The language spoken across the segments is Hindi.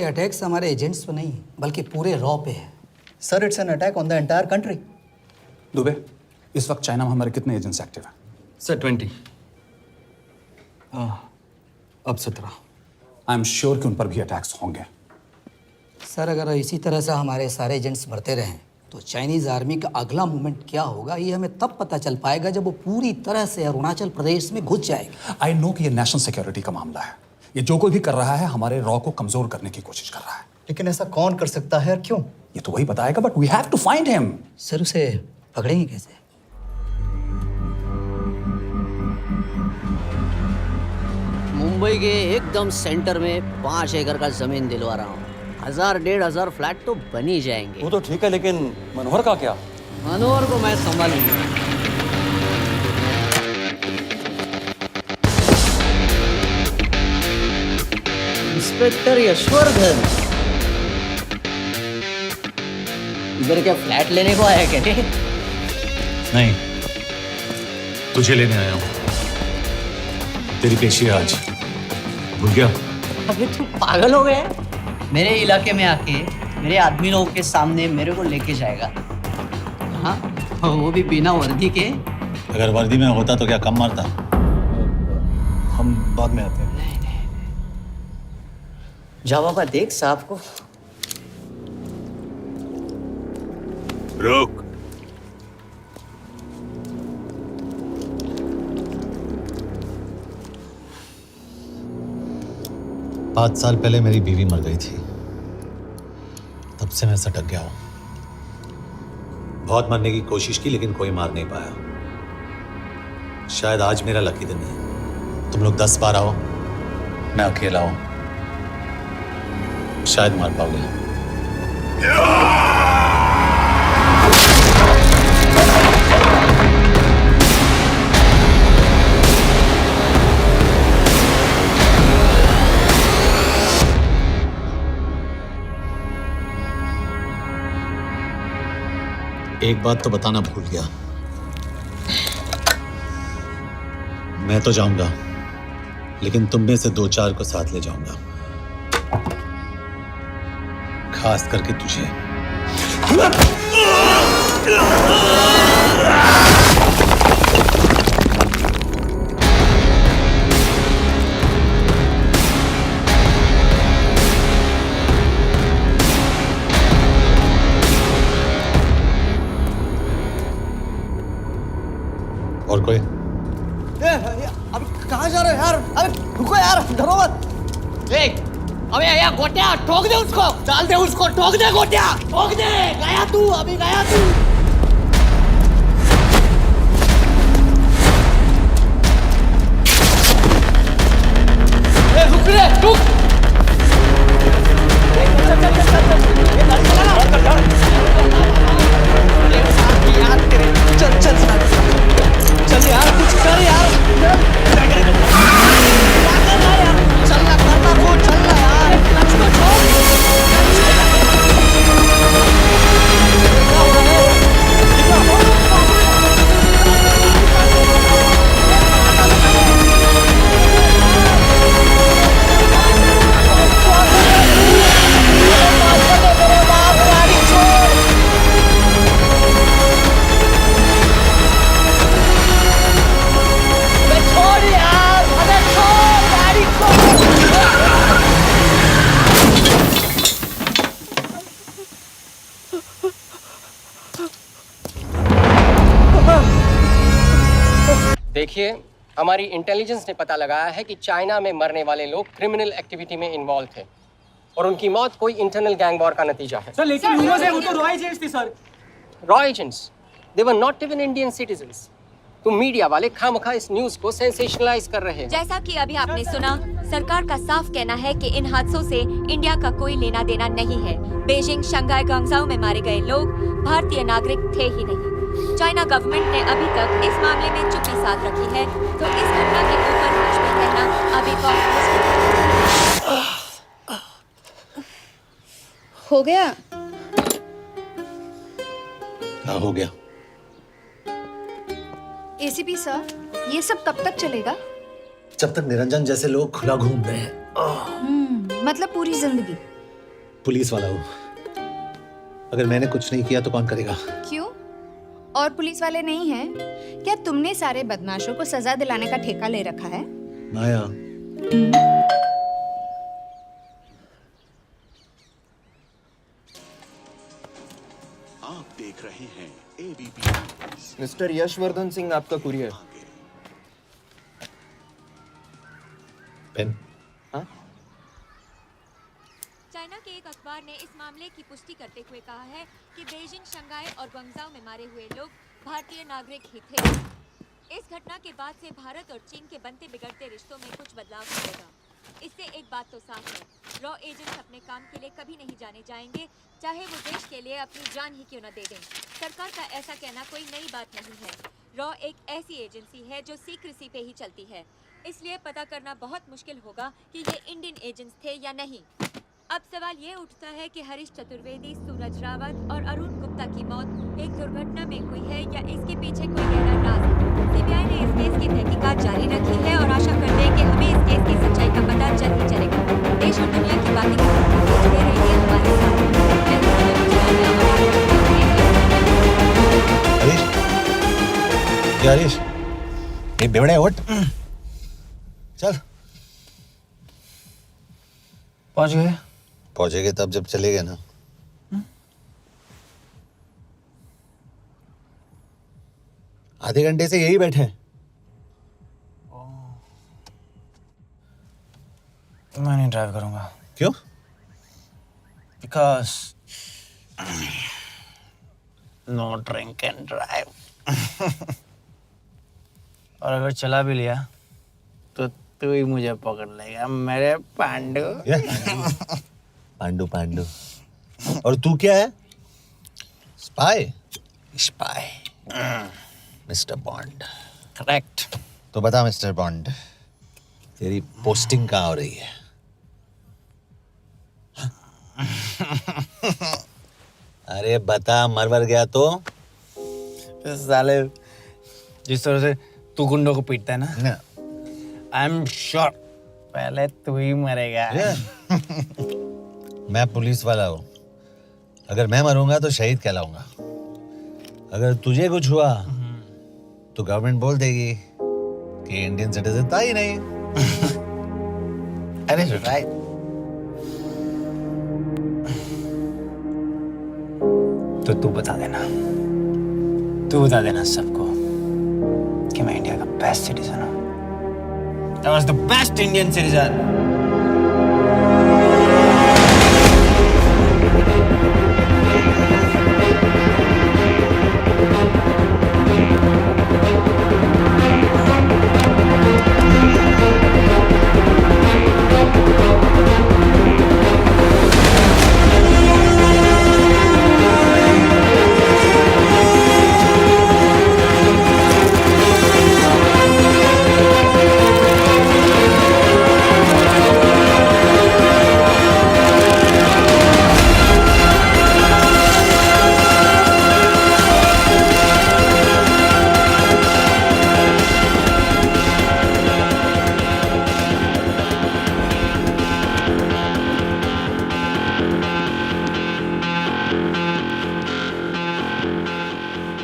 अटैक्स हमारे एजेंट्स पे नहीं बल्कि पूरे रॉ पे है। Sir it's an attack on the entire country. Dubey, इस वक्त चाइना में हमारे कितने एजेंट्स एक्टिव हैं? सर 20। अब 17। आई एम श्योर कि उन पर भी अटैक्स होंगे। सर अगर इसी तरह से हमारे सारे एजेंट्स बढ़ते रहें तो चाइनीज़ आर्मी का अगला मूवमेंट क्या होगा ये हमें तब पता चल पाएगा जब वो पूरी तरह से अरुणाचल प्रदेश में घुस जाएगी। आई नो कि ये नेशनल सिक्योरिटी का मामला है। ये जो कोई भी कर रहा है हमारे रॉ को कमजोर करने की कोशिश कर रहा है। लेकिन ऐसा कौन कर सकता है और क्यों? ये तो वही बताएगा, but we have to find him. Sir उसे पकड़ेंगे कैसे? मुंबई के एकदम सेंटर में 5 एकड़ का जमीन दिलवा रहा हूँ। 1000-1500 फ्लैट तो बन ही जाएंगे। वो तो ठीक है, लेकिन मनोहर का क्या? मनोहर को मैं संभालूंगा। इंस्पेक्टर यशवर्धन, इधर क्या फ्लैट लेने को आया क्या? नहीं, तुझे लेने आया हूँ। तेरी पेशी है आज, भूल गया? अबे तू पागल हो गया है? मेरे इलाके में आके मेरे आदमी लोगों के सामने मेरे को लेके जाएगा? हाँ, वो भी बिना वर्दी के। अगर वर्दी में होता तो क्या कम मारता? हम बाद में आते हैं। जा बाबा, देख साहब को। रुक। पाँच साल पहले मेरी बीवी मर गई थी, तब से मैं सटक गया हूं। बहुत मरने की कोशिश की लेकिन कोई मार नहीं पाया। शायद आज मेरा लकी दिन है। तुम लोग 10 बार आओ, मैं अकेला हूं, शायद मार पाओगे। एक बात तो बताना भूल गया, मैं तो जाऊंगा लेकिन तुम में से 2-4 को साथ ले जाऊंगा, खास करके तुझे। और कोई? अबे कहाँ जा रहे हो यार? अबे रुको यार, डरो मत। देख, अबे या गोटिया ठोक दे उसको, डाल दे उसको, ठोक दे गोटिया, ठोक दे। गया तू, अभी गया तू। रुक रे, रुक। चल चल चल चल, ये गाड़ी चला ना। यार तेरे, चल चल चल यार, कुछ कर यार, चल ना, करना वो, चल ना यार, उसको छोड़। देखिए, हमारी इंटेलिजेंस ने पता लगाया है कि चाइना में मरने वाले लोग क्रिमिनल एक्टिविटी में इन्वॉल्व थे और उनकी मौत कोई इंटरनल गैंग वॉर का नतीजा है। सर लेकिन यूएस है, वो तो रॉ एजेंट्स थी sir. Raw agents, they were not even Indian citizens. तो मीडिया वाले खामखा इस न्यूज को सेंसेशनलाइज कर रहे हैं। जैसा कि अभी आपने सुना, सरकार का साफ कहना है कि इन हादसों से इंडिया का कोई लेना देना नहीं है। बीजिंग, शंघाई, ग्वांगझाओ में मारे गए लोग भारतीय नागरिक थे ही नहीं। चाइना गवर्नमेंट ने अभी तक इस मामले में चुप्पी साध रखी है, तो इस घटना के ऊपर कुछ भी कहना अभी बहुत मुश्किल हो गया। हाँ, हो गया। एसीपी सर, ये सब कब तक चलेगा? जब तक निरंजन जैसे लोग खुला घूम रहे हैं। मतलब पूरी जिंदगी? पुलिस वाला हूँ। अगर मैंने कुछ नहीं किया तो कौन करेगा? क्यों? और पुलिस वाले नहीं हैं? क्या तुमने सारे बदमाशों को सजा दिलाने का ठेका ले रखा है? माया, आप देख रहे हैं एबीपी। मिस्टर यशवर्धन सिंह आपका कुरियर। पेन। चाइना के एक अखबार ने इस मामले की पुष्टि करते हुए कहा है कि बीजिंग, शंघाई और ग्वांगझाओ में मारे हुए लोग भारतीय नागरिक ही थे। इस घटना के बाद से भारत और चीन के बनते बिगड़ते रिश्तों में कुछ बदलाव होगा। इससे एक बात तो साफ है, रॉ एजेंट्स अपने काम के लिए कभी नहीं जाने जाएंगे, चाहे वो देश के लिए अपनी जान ही क्यों न दे दें। सरकार का ऐसा कहना कोई नई बात नहीं है। रॉ एक ऐसी एजेंसी है जो सीक्रेसी पे ही चलती है, इसलिए पता करना बहुत मुश्किल होगा कि ये इंडियन एजेंट्स थे या नहीं। अब सवाल ये उठता है कि हरीश चतुर्वेदी, सूरज रावत और अरुण गुप्ता की मौत एक दुर्घटना में हुई है या इसके पीछे कोई गहरा राज है। सीबीआई ने इस केस की तहकीकात जारी रखी है और आशा करते हैं कि हमें इस केस की सच्चाई का पता जल्द ही चलेगा। देश और दुनिया की बातें जुड़े रहिए हमारे साथ। हरीश, ये बेवड़े उठ, चल। पहुंच गए? पहुंचेंगे तब जब चलेंगे ना। आधे घंटे से यही बैठे हैं। मैं नहीं ड्राइव करूंगा। क्यों? Because no drink and drive. और अगर चला भी लिया तो तू ही मुझे पकड़ लेगा मेरे पांडु। पांडु पांडु। और तू क्या है? Spy? Spy. Mister bond. Correct. तो बता मिस्टर बॉन्ड, तेरी पोस्टिंग कहाँ हो रही है? अरे बता, मर गया तो? साले जिस तरह से तू गुंडों को पीटता है ना, आई एम श्योर पहले तू ही मरेगा। मैं पुलिस वाला हूँ, अगर मैं मरूंगा तो शहीद कहलाऊंगा। अगर तुझे कुछ हुआ तो गवर्नमेंट बोल देगी कि इंडियन सिटीजन था ही नहीं। अरे राइट। तो तू बता देना सबको कि मैं इंडिया का बेस्ट सिटीजन हूँ। I was the best Indian citizen.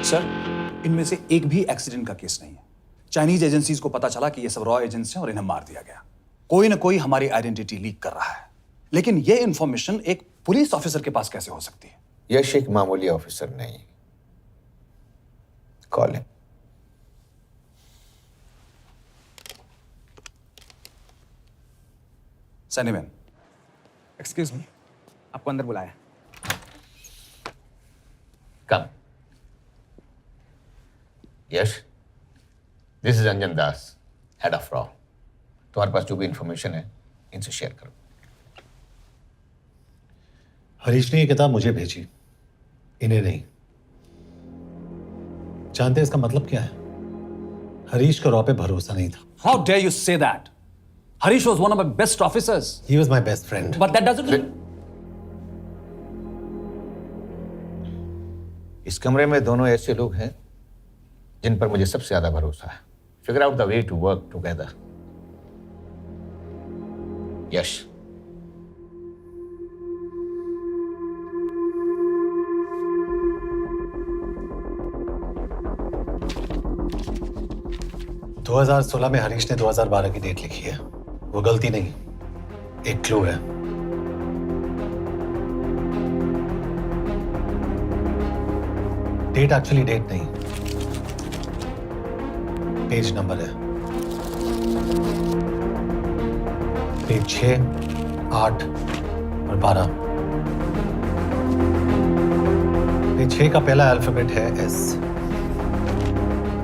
Sir, इनमें से एक भी एक्सीडेंट का केस नहीं है। चाइनीज एजेंसीज को पता चला कि ये सब रॉ एजेंट्स हैं और इन्हें मार दिया गया। कोई ना कोई हमारी आइडेंटिटी लीक कर रहा है, लेकिन ये इंफॉर्मेशन एक पुलिस ऑफिसर के पास कैसे हो सकती है? यश एक मामूली ऑफिसर नहीं। Call him. सैनिमैन। एक्सक्यूज मी, आपको अंदर बुलाया। Come. Yash, this is Anjan Das, head of रॉ। तुम्हारे पास जो भी इंफॉर्मेशन है इनसे शेयर करो। हरीश ने ये किताब मुझे भेजी, इन्हें नहीं। जानते हैं इसका मतलब क्या है? हरीश का रॉ पे भरोसा नहीं था। How dare you say that? Harish was one of my best officers. He was my best friend. But that doesn't. इस कमरे में दोनों ऐसे लोग हैं जिन पर मुझे सबसे ज्यादा भरोसा है। Figure out the way to work together. Yash, 2016 में हरीश ने 2012 की डेट लिखी है। वो गलती नहीं, एक क्लू है। डेट एक्चुअली डेट नहीं, पेज नंबर है। पेज 6, 8 और 12। पेज 6 का पहला अल्फाबेट है S,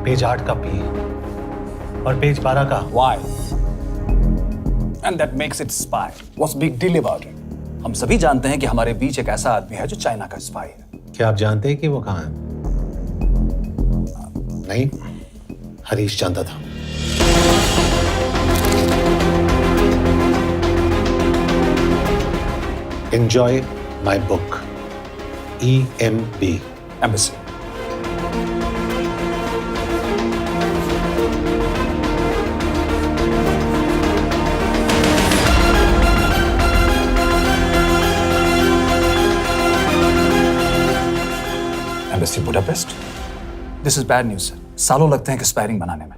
पेज 8 का P और पेज 12 का Why? And that makes it spy. What's big deal about it? हम सभी जानते हैं कि हमारे बीच एक ऐसा आदमी है जो चाइना का स्पाई है। क्या आप जानते हैं कि वो कहाँ है? नहीं, हरीश जानता था। Enjoy my book. EMB. Embassy. Embassy Budapest. This is bad news, sir. सालों लगते हैं एक्सपायरिंग बनाने में।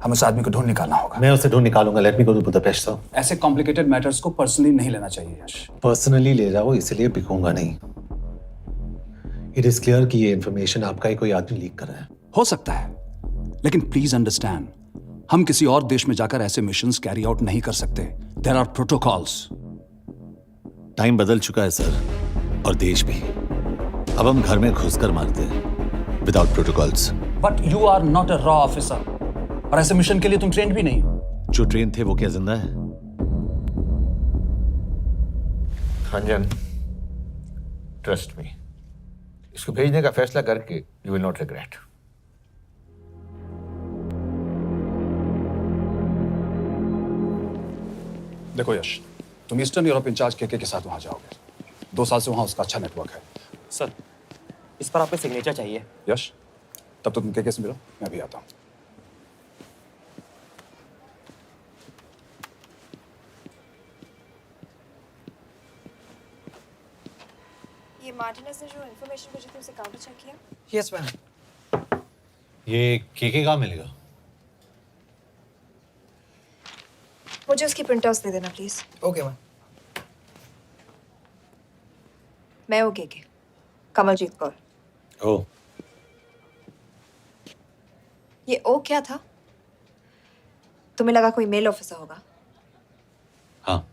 हमें उस आदमी को ढूंढ निकालना होगा। मैं उसे ढूंढ निकालूंगा। Let me go to Budapest sir. ऐसे कॉम्प्लिकेटेड मैटर्स को पर्सनली नहीं लेना चाहिए यश। पर्सनली ले जाओ, इसलिए बिकूंगा नहीं। इट इज क्लियर कि ये इंफॉर्मेशन आपका ही कोई आदमी लीक कर रहा है। हो सकता है, लेकिन प्लीज अंडरस्टैंड, हम किसी और देश में जाकर ऐसे मिशंस कैरी आउट नहीं कर सकते। There are protocols. टाइम बदल चुका है सर, और देश भी। अब हम घर में घुसकर मारते हैं without protocols. But you are not a रॉ ऑफिसर, और ऐसे मिशन के लिए तुम ट्रेंड भी नहीं हो। जो ट्रेन थे वो क्या जिंदा है? अंजन, ट्रस्ट मी, इसको भेजने का फैसला करके यू विल नॉट रिग्रेट। देखो यश, तुम ईस्टर्न यूरोप इंचार्ज के साथ वहां जाओगे। 2 साल से वहां उसका अच्छा नेटवर्क है। सर, इस पर आपके सिग्नेचर चाहिए। यश, तब तो तुम के से मिलो, मैं भी आता हूं। ये मार्टिनेज ने जो इन्फॉर्मेशन भेजी थी उसे काउंटर चेक किया? Yes ma'am. ये केके कहाँ मिलेगा? मुझे उसकी प्रिंटआउट्स दे देना प्लीज। Okay ma'am. मैं हूँ केके, कमलजीत कौर। ओ, ये ओ क्या था? तुम्हें लगा कोई मेल ऑफिसर होगा? हाँ।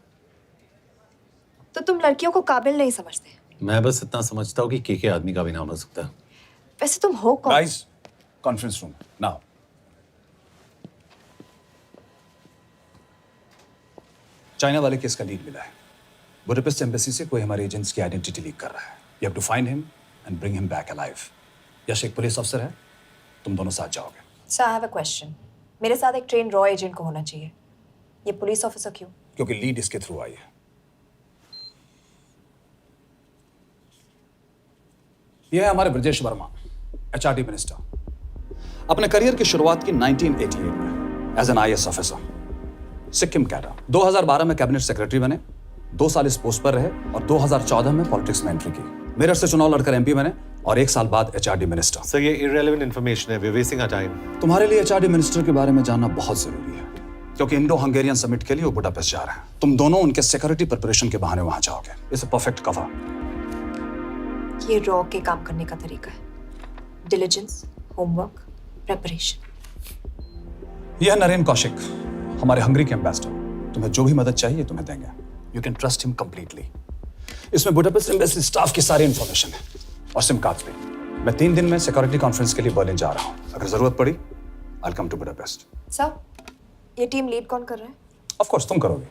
तो तुम लड़कियों को काबिल नहीं समझते? मैं बस इतना समझता हूँ कि केके आदमी का भी नाम हो सकता है। वैसे तुम हो कौन? Guys, conference room now. China वाले केस का लीड मिला है। बुडापेस्ट एम्बेसी से कोई हमारे एजेंट्स की आइडेंटिटी लीक कर रहा है। You have to find him and bring him back alive. Yash एक पुलिस अफसर है, तुम दोनों साथ जाओगे। Sir, I have a question. मेरे साथ एक ट्रेन रॉ एजेंट को होना चाहिए। ये पुलिस ऑफिसर क्यों? क्योंकि लीड इसके थ्रू आई है। यह है हमारे ब्रजेश वर्मा, एचआरडी मिनिस्टर। अपने करियर की शुरुआत की 1988 में as an IAS officer, Sikkim cadre. 2012 में कैबिनेट सेक्रेटरी बने, 2 साल इस पोस्ट पर रहे और 2014 में पॉलिटिक्स में एंट्री की। मेरठ से चुनाव लड़कर एमपी बने और 1 साल बाद एचआरडी मिनिस्टर। सर, ये इररिलेवेंट इंफॉर्मेशन है, we are wasting our time. तुम्हारे लिए एचआरडी मिनिस्टर के बारे में जानना बहुत जरूरी है, क्योंकि इंडो हंगेरियन समिट के लिए वो बुडापेस्ट जा रहे हैं। तुम दोनों उनके सिक्योरिटी प्रिपरेशन के बहाने वहां जाओगे। It's a perfect cover. ये रॉ के काम करने का तरीका है। Diligence, homework, preparation. यह नरेन कौशिक, हमारे हंगरी के एम्बेसडर। तुम्हें जो भी मदद चाहिए तुम्हें देंगे। You can trust him completely. इसमें बुडापेस्ट एम्बेसी स्टाफ की सारी इंफॉर्मेशन है और सिम कार्ड्स भी। मैं 3 दिन में सिक्योरिटी कॉन्फ्रेंस के लिए बर्लिन जा रहा हूँ। अगर जरूरत पड़ी I will come to Budapest. Sir, ये टीम लीड कौन कर रहा है? ऑफ कोर्स तुम करोगे।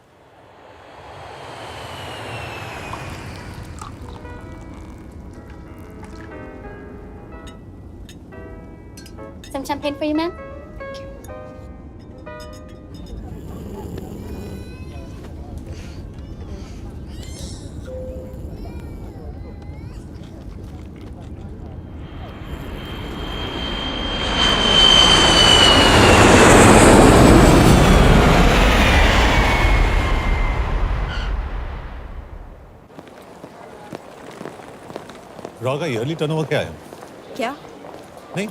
Some champagne for you, ma'am? Raw का ईयरली टर्नओवर क्या है? क्या? नहीं,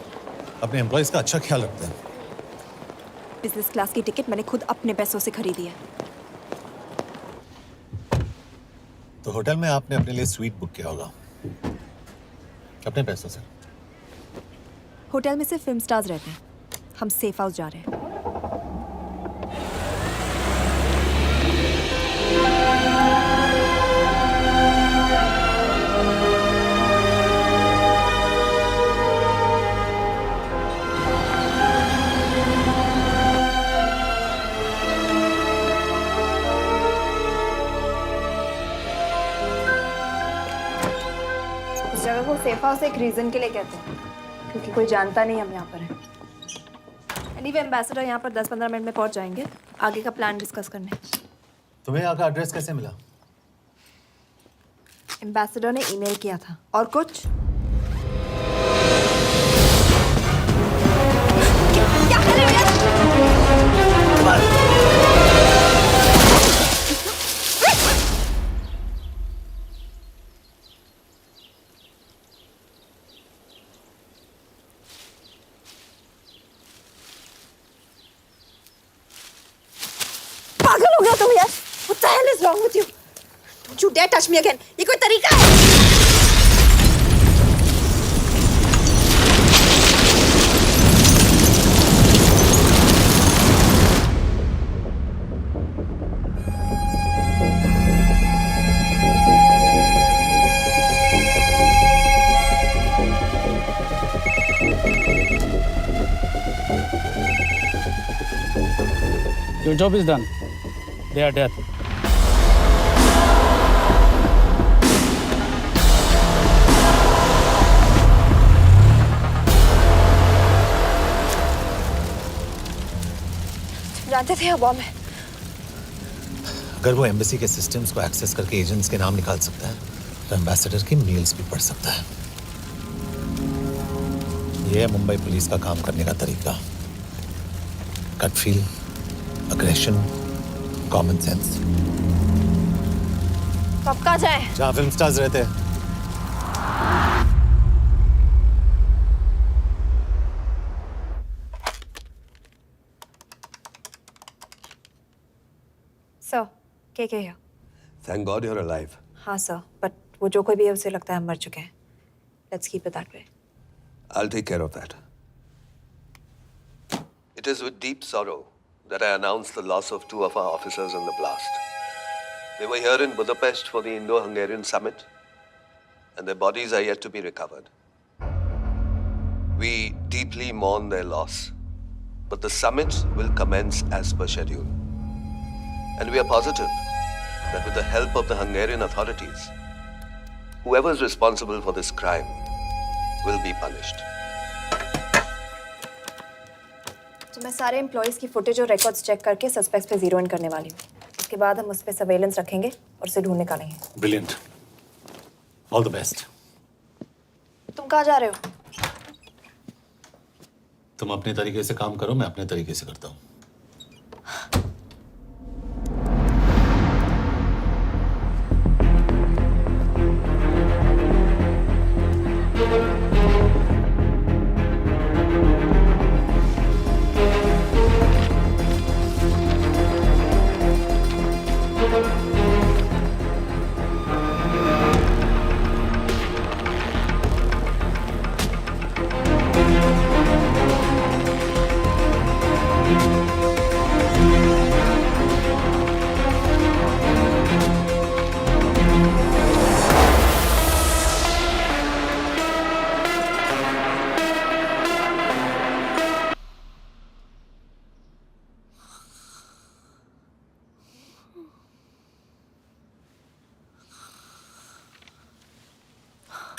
अपने एम्प्लॉइज का अच्छा ख्याल रखते हैं। बिजनेस क्लास की टिकट मैंने खुद अपने पैसों से खरीदी है। तो होटल में आपने अपने लिए स्वीट बुक किया होगा अपने पैसों से। होटल में सिर्फ फिल्म स्टार्स रहते हैं, हम सेफ हाउस जा रहे हैं। इस जगह को सेफ हाउस एक रीजन के लिए कहते हैं, क्योंकि कोई जानता नहीं हम यहाँ पर हैं। एनीवे एम्बेसडर यहाँ पर 10-15 मिनट में पहुँच जाएंगे आगे का प्लान डिस्कस करने। तुम्हें यहाँ का एड्रेस कैसे मिला? एम्बेसडर ने ईमेल किया था। और कुछ? क्या कर रहे हो? पागल हो गया तुम यार? What the hell is wrong with you? Don't you dare touch me again. ये कोई तरीका है? Your job is done. They are dead. जानते थे बॉम्ब है। अगर वो एम्बेसी के सिस्टम्स को एक्सेस करके एजेंट्स के नाम निकाल सकता है तो एम्बेसडर की मेल्स भी पढ़ सकता है। ये है मुंबई पुलिस का काम करने का तरीका। Gut feel, aggression, common sense. तो अब कहाँ जाए? जहाँ फिल्म स्टार्स रहते हैं। सर, के here? Thank God you're alive. हाँ सर, बट वो जो कोई भी है उसे लगता है हम मर चुके हैं। Let's keep it that way. I'll take care of that. It is with deep sorrow that I announce the loss of 2 of our officers in the blast. They were here in Budapest for the Indo-Hungarian summit, and their bodies are yet to be recovered. We deeply mourn their loss, but the summit will commence as per schedule. And we are positive that with the help of the Hungarian authorities, whoever is responsible for this crime will be punished. तो मैं सारे एम्प्लॉइज की फुटेज और रिकॉर्ड्स चेक करके सस्पेक्ट्स पे जीरो इन करने वाली हूँ। उसके बाद हम उस पे सर्वेलेंस रखेंगे और उसे ढूंढ निकालेंगे। Brilliant, all the best. तुम कहाँ जा रहे हो? तुम अपने तरीके से काम करो, मैं अपने तरीके से करता हूँ।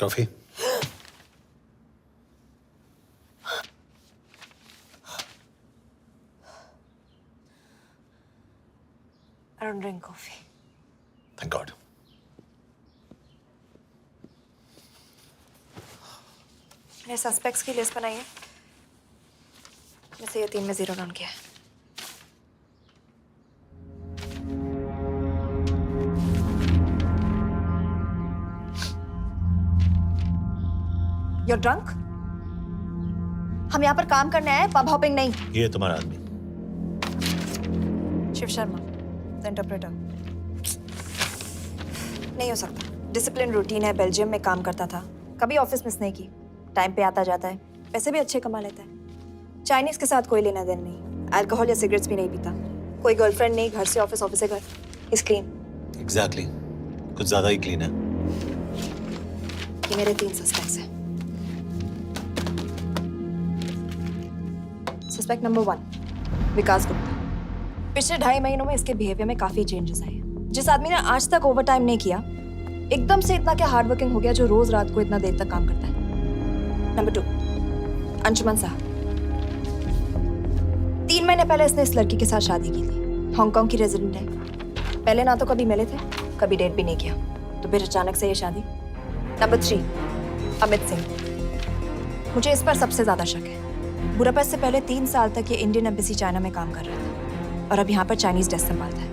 Coffee? I don't drink coffee. Thank God. मैंने सस्पेक्ट्स की लिस्ट बनाई है। वैसे ये 3 में जीरो डाउन किया है। You're drunk? हम यहाँ पर काम करने आए, पब हॉपिंग नहीं। ये तुम्हारा आदमी शिव शर्मा, द इंटरप्रेटर। नहीं हो सकता। डिसिप्लिन रूटीन है, बेल्जियम में काम करता था, कभी ऑफिस मिस नहीं की, टाइम पे आता जाता है, पैसे भी अच्छे कमा लेता है। चाइनीज के साथ कोई लेना देना नहीं, अल्कोहल या सिगरेट्स भी नहीं पीता, कोई गर्लफ्रेंड नहीं, घर से ऑफिस, ऑफिस से घर, इज क्लीन। एग्जैक्टली, कुछ ज्यादा ही क्लीन है। ये मेरे 3 सस्पेक्ट्स हैं। सस्पेक्ट नंबर 1, विकास गुप्ता। पिछले 2.5 महीनों में इसके बिहेवियर में काफी चेंजेस आए हैं। जिस आदमी ने आज तक ओवर टाइम नहीं किया, एकदम से इतना क्या हार्ड वर्किंग हो गया जो रोज रात को इतना देर तक काम करता है। नंबर 2, अंशुमन साहब। 3 महीने पहले इसने इस लड़की के साथ शादी की थी, हांगकांग की रेजिडेंट है। पहले ना तो कभी मिले थे, कभी डेट भी नहीं किया, तो फिर अचानक से ये शादी। नंबर 3, अमित सिंह। मुझे इस पर सबसे ज्यादा शक है। बुडापेस्ट से पहले 3 साल तक ये इंडियन एम्बेसी चाइना में काम कर रहा था और अब यहाँ पर चाइनीज डेस्क संभालता है।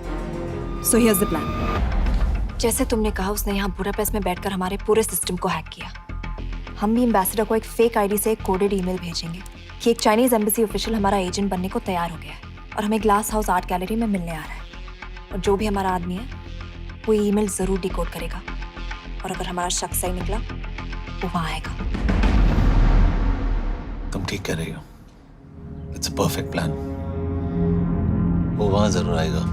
So here's the plan. जैसे तुमने कहा, उसने यहाँ बुडापेस्ट में बैठकर हमारे पूरे सिस्टम को हैक किया। हम भी एम्बेसडर को एक फेक आईडी से एक कोडेड ईमेल भेजेंगे कि एक चाइनीज एम्बेसी ऑफिशियल हमारा एजेंट बनने को तैयार हो गया है और हमें ग्लास हाउस आर्ट गैलरी में मिलने आ रहा है। और जो भी हमारा आदमी है वो ईमेल जरूर डिकोड करेगा और अगर हमारा शक सही निकला वो वहां आएगा। तुम ठीक कह रही हो। It's a perfect plan. वो वहां जरूर आएगा।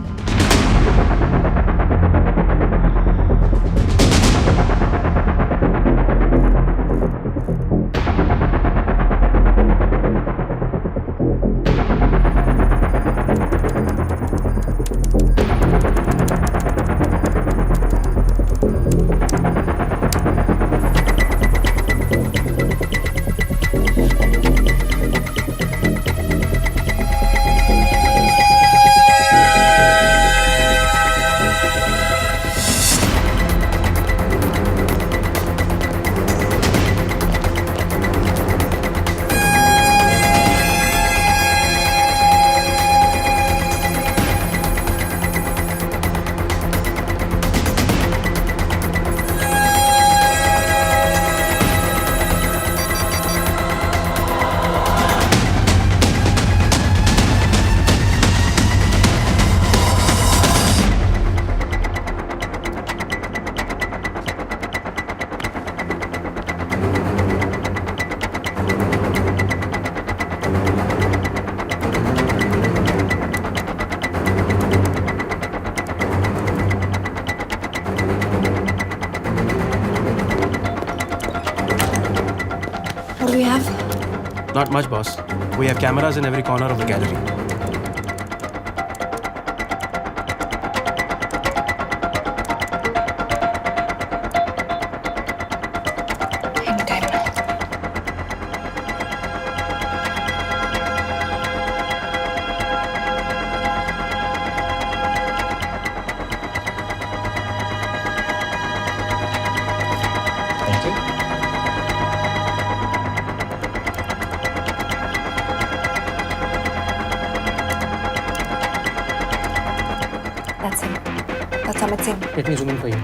Not much, boss. We have cameras in every corner of the gallery. Let me zoom in for you.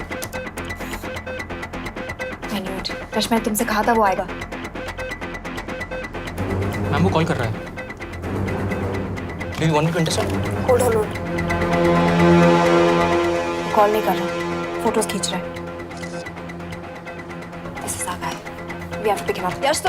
I knew it. Rush, मैंने तुमसे कहा था वो आएगा। मैम वो कॉल कर रहा है। Do you want me to intercept? Hold. Call नहीं कर रहा, फोटोज खींच रहा है। This is our guy. We have to pick him up. Yash!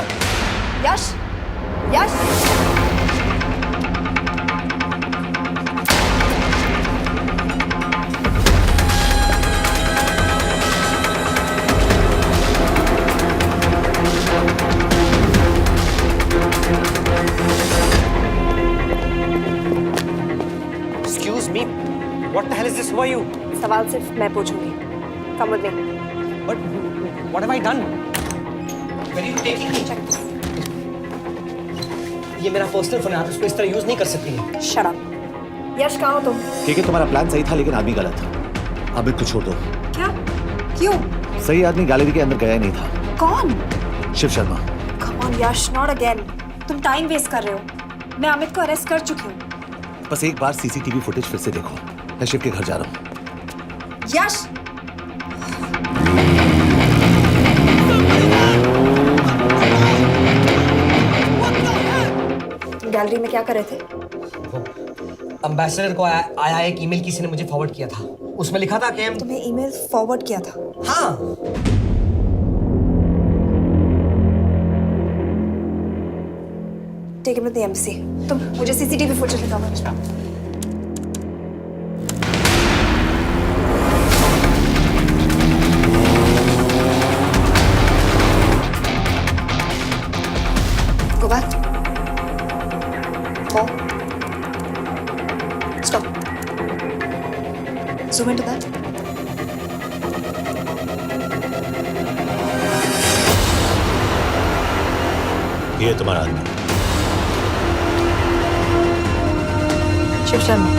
What the hell is this? Who are you? सवाल सिर्फ मैं पूछूंगी। Come with me. But what have I done? Where are you taking me? ये मेरा पर्सनल फोन है, आप इसको इस तरह यूज नहीं कर सकती हैं। Shut up. यश, कहाँ हो तुम? ठीक है, तुम्हारा प्लान सही था लेकिन आदमी गलत था। अमित को छोड़ दो। क्या? क्यों? सही आदमी गैलरी के अंदर गया नहीं था। कौन? Shiv Sharma. Come on Yash, not again. तुम टाइम वेस्ट कर रहे हो। मैं अमित को अरेस्ट कर चुकी हूँ। बस एक बार सीसीटीवी फुटेज फिर से देखो। मैं शिव के घर जा रहा हूँ। यश! तुम गैलरी में क्या कर रहे थे? एम्बेसडर को आया एक ईमेल किसी ने मुझे फॉरवर्ड किया था। उसमें लिखा था कि हम तुम्हें ईमेल फॉरवर्ड किया था? हाँ। Take it with the embassy. तुम मुझे सीसीटीवी फुटेज दिखाओ। Go back. More. Stop. Zoom into that. ये तुम्हारा आदमी शिव शर्मा।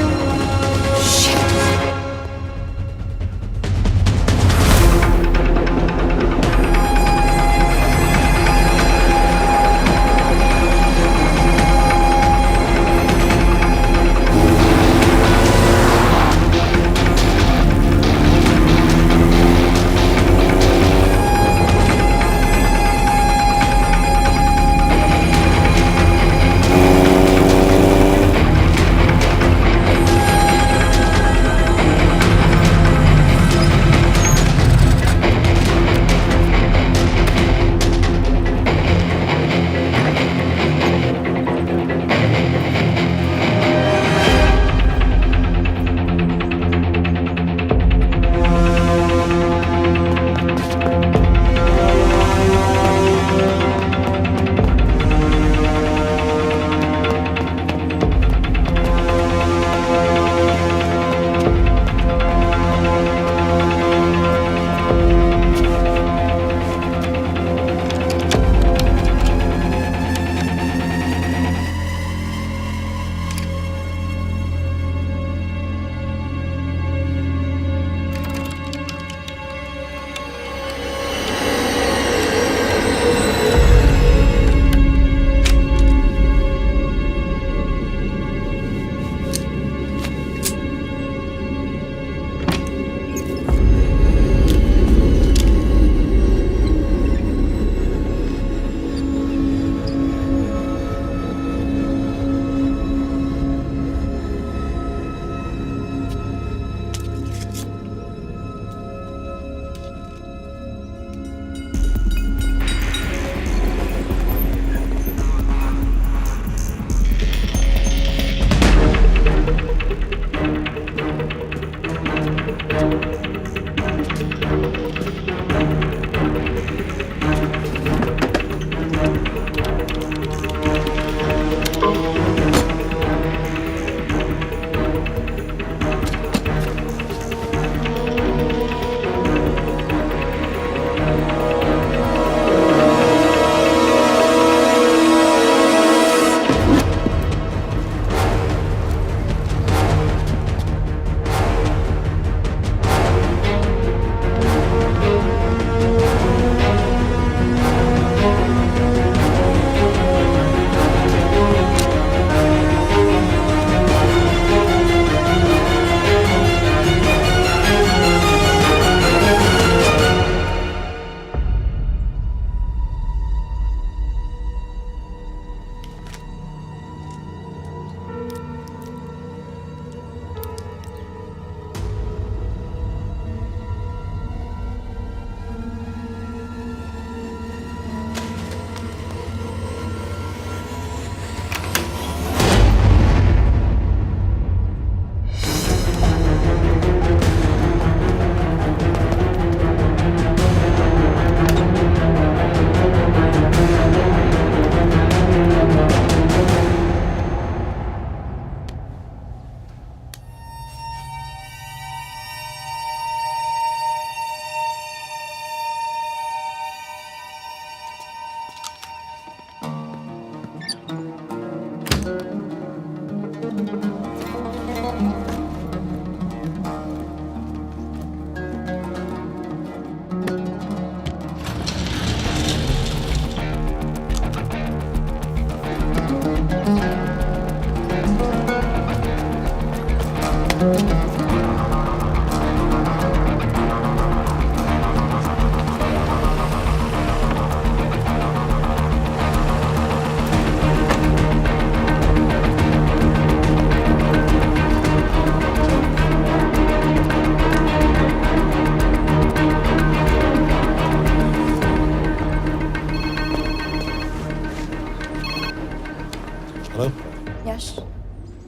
यश,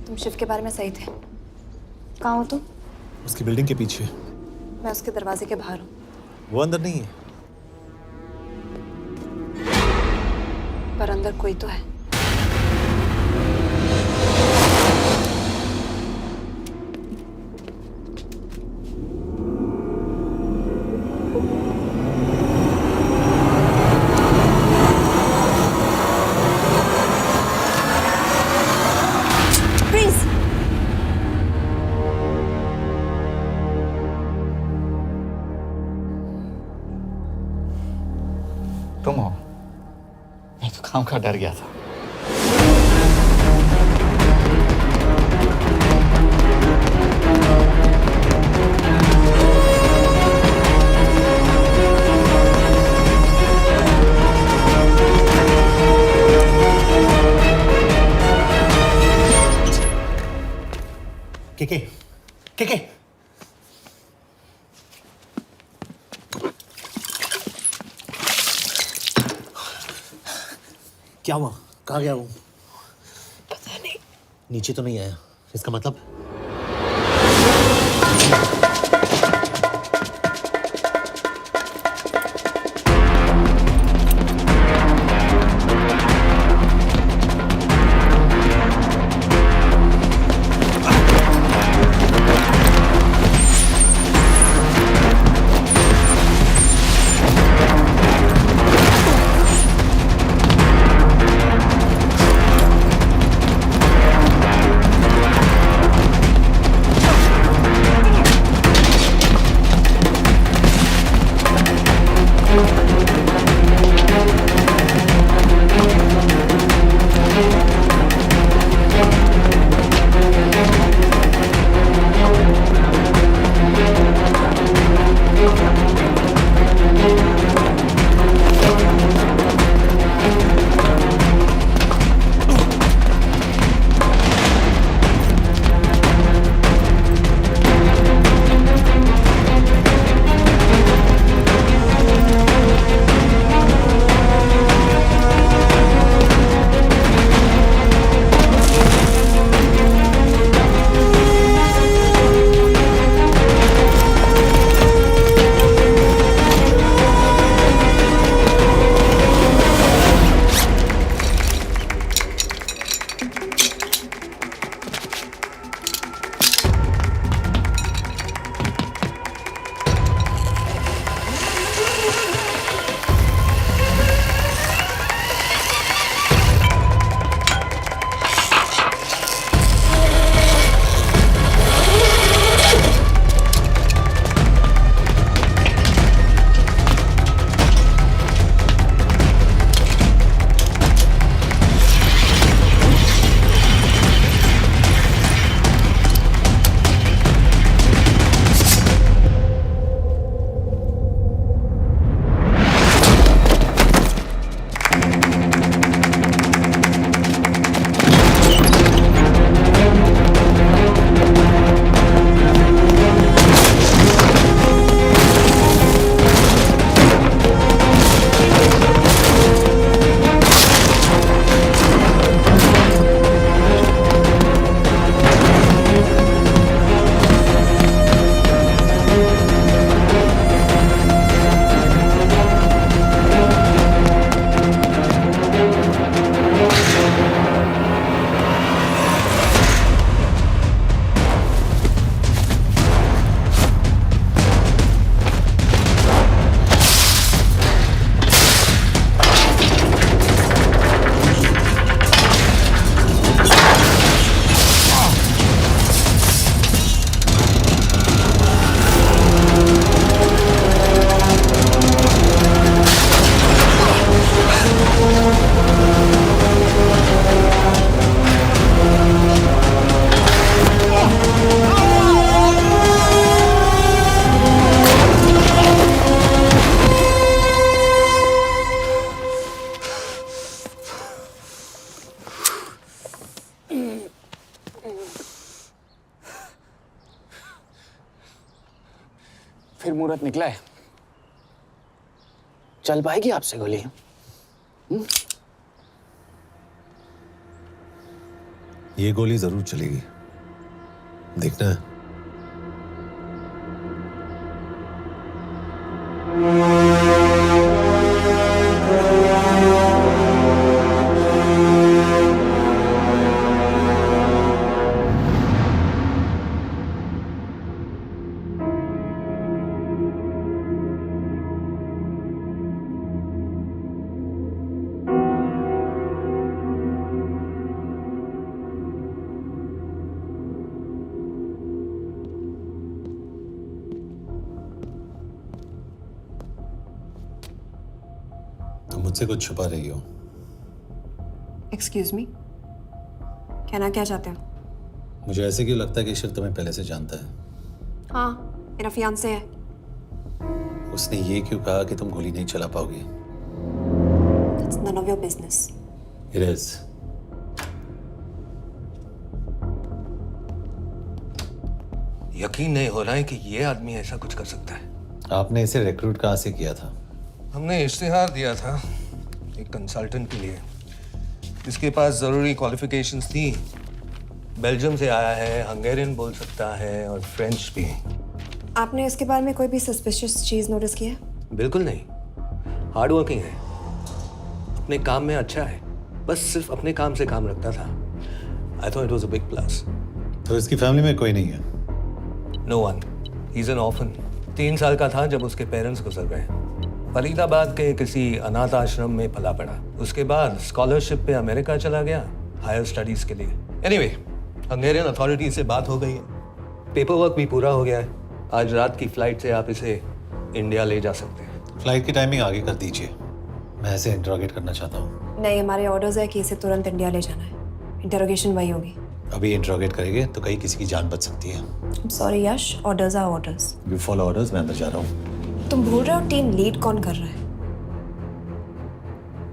तुम शिव के बारे में सही थे। कहाँ हो तुम? उसकी बिल्डिंग के पीछे। मैं उसके दरवाजे के बाहर हूँ। वो अंदर नहीं है। पर अंदर कोई तो है। तुम हो? मैं तो काम का डर गया था। के क्या हुआ? कहाँ गया वो? पता नहीं। नीचे तो नहीं आया, इसका मतलब? फिर मुहूर्त निकला है। चल पाएगी आपसे गोली? ये गोली जरूर चलेगी, देखना है। तुम मुझसे कुछ छुपा रही हो। एक्सक्यूज मी, कहना क्या चाहते हो? मुझे ऐसे क्यों लगता है कि ईश्वर तुम्हें पहले से जानता है? हाँ, मेरा फियांसे है। उसने ये क्यों कहा कि तुम गोली नहीं चला पाओगी? It's none of your business. It is. यकीन नहीं हो रहा है कि ये आदमी ऐसा कुछ कर सकता है। आपने इसे रिक्रूट कहाँ से किया था? हमने इश्तिहार दिया था एक कंसल्टेंट के लिए, जिसके पास जरूरी क्वालिफिकेशंस थी। बेल्जियम से आया है, हंगेरियन बोल सकता है और फ्रेंच भी। आपने इसके बारे में कोई भी सस्पिशियस चीज नोटिस की है? बिल्कुल नहीं, हार्ड वर्किंग है, अपने काम में अच्छा है, बस सिर्फ अपने काम से काम रखता था। I thought it was a big plus. तो इसकी फैमिली में कोई नहीं है? No one, he is an orphan. 3 साल का था जब उसके पेरेंट्स गुजर गए। फरीदाबाद के किसी अनाथ आश्रम में पला पड़ा। उसके बाद स्कॉलरशिप पे अमेरिका चला गया हायर स्टडीज के लिए। एनीवे, हंगेरियन अथॉरिटी से बात हो गई है, पेपर वर्क भी पूरा हो गया है। आज रात की फ्लाइट से आप इसे इंडिया ले जा सकते हैं। फ्लाइट की टाइमिंग आगे कर दीजिए, मैं इसे इंटरोगेट करना चाहता हूँ। नहीं, हमारे ऑर्डर्स है कि इसे तुरंत इंडिया ले जाना है। इंटरोगेशन वही होगी। अभी इंटरोगेट करेंगे तो कहीं किसी की जान बच सकती है। Sorry Yash, orders are orders. You follow orders, मैं अंदर जा रहा हूँ। तुम भूल रहे हो टीम लीड कौन कर रहा है?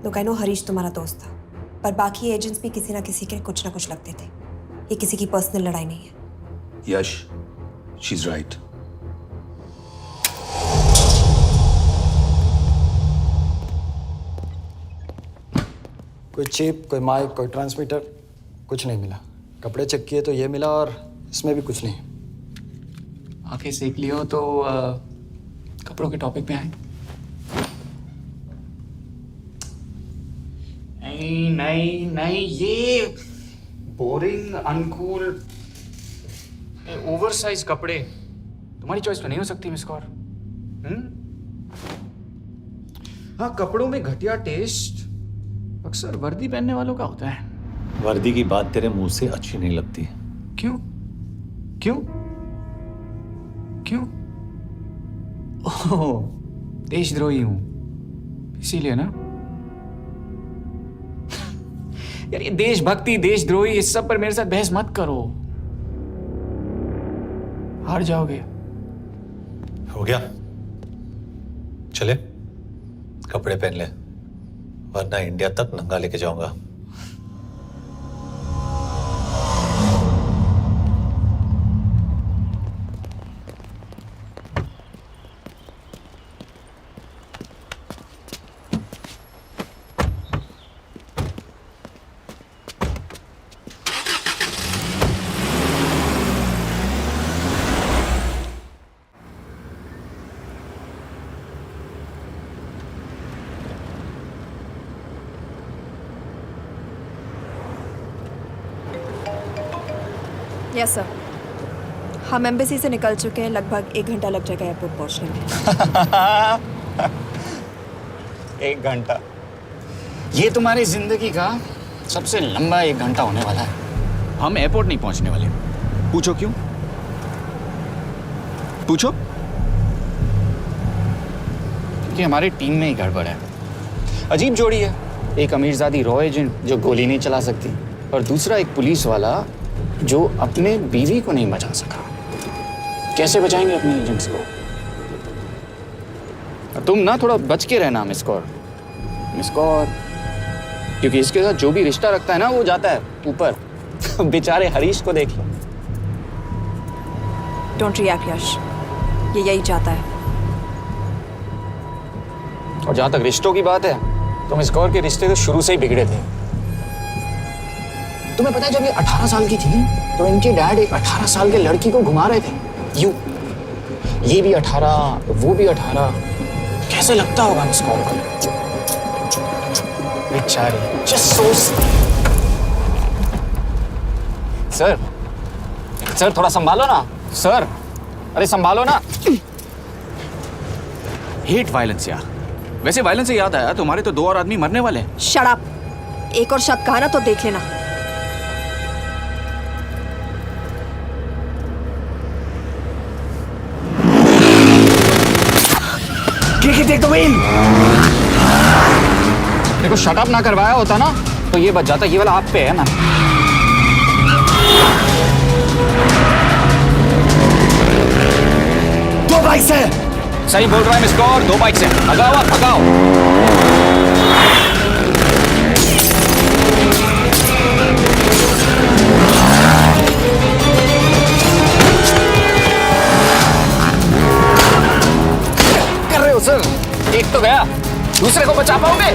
लोग आई नो हरीश तुम्हारा दोस्त था, पर बाकी एजेंट्स भी किसी ना किसी के कुछ ना कुछ लगते थे। ये किसी की पर्सनल लड़ाई नहीं है। यश, शी इज राइट। कोई चिप, कोई माइक, कोई ट्रांसमीटर, कुछ नहीं मिला। कपड़े चेक किए तो ये मिला और इसमें भी कुछ नहीं। आंखें सेक लियो तो कपड़ों के टॉपिक पे आए। नहीं नहीं नहीं, ये बोरिंग, अनकूल, ओवरसाइज कपड़े तुम्हारी चॉइस तो नहीं हो सकती मिस कौर। हाँ, कपड़ों में घटिया टेस्ट अक्सर वर्दी पहनने वालों का होता है। वर्दी की बात तेरे मुंह से अच्छी नहीं लगती। क्यों क्यों क्यों? ओह, देशद्रोही हूं इसीलिए ना। यार ये देशभक्ति, देशद्रोही, इस सब पर मेरे साथ बहस मत करो, हार जाओगे। हो गया, चले कपड़े पहन ले, वरना इंडिया तक नंगा लेके जाऊंगा। यस सर, हम एम्बेसी से निकल चुके हैं। लगभग 1 घंटा लग जाएगा एयरपोर्ट पहुंचने में। 1 घंटा? ये तुम्हारी जिंदगी का सबसे लंबा 1 घंटा होने वाला है। हम एयरपोर्ट नहीं पहुंचने वाले। पूछो क्यों? पूछो। क्योंकि हमारी टीम में ही गड़बड़ है। अजीब जोड़ी है, एक अमीरजादी रॉ एजेंट जो गोली नहीं चला सकती, और दूसरा एक पुलिस वाला जो अपने बीवी को नहीं बचा सका। कैसे बचाएंगे अपने एजेंट्स को? तुम ना थोड़ा बच के रहना मिस कौर, क्योंकि इसके साथ जो भी रिश्ता रखता है ना वो जाता है ऊपर। बेचारे हरीश को देख लो। डोंट रिएक्ट यश, ये यही चाहता है। और जहां तक रिश्तों की बात है तो मिस कौर के रिश्ते तो शुरू से ही बिगड़े थे। तुम्हें पता है जब ये 18 साल की थी तो इनके डैड एक 18 साल के लड़की को घुमा रहे थे यूं। ये भी 18, वो भी 18। कैसे लगता होगा मिस कॉल को? बेचारी, जस्ट सो सर थोड़ा संभालो ना सर, अरे संभालो ना। हेट वायलेंस यार। वैसे वायलेंस से याद आया, तुम्हारे तो 2 और आदमी मरने वाले हैं। Shut up. एक और शब्द कहा ना तो देख लेना। Take the wheel. देखो शट अप ना करवाया होता ना तो ये बच जाता। ये वाला आप पे है ना। दो बाइक से। सही बोल रहा है मिस कौर, 2 बाइक से। भगाओ आप, भगाओ। कर रहे हो सर? एक तो गया, दूसरे को बचा पाओगे?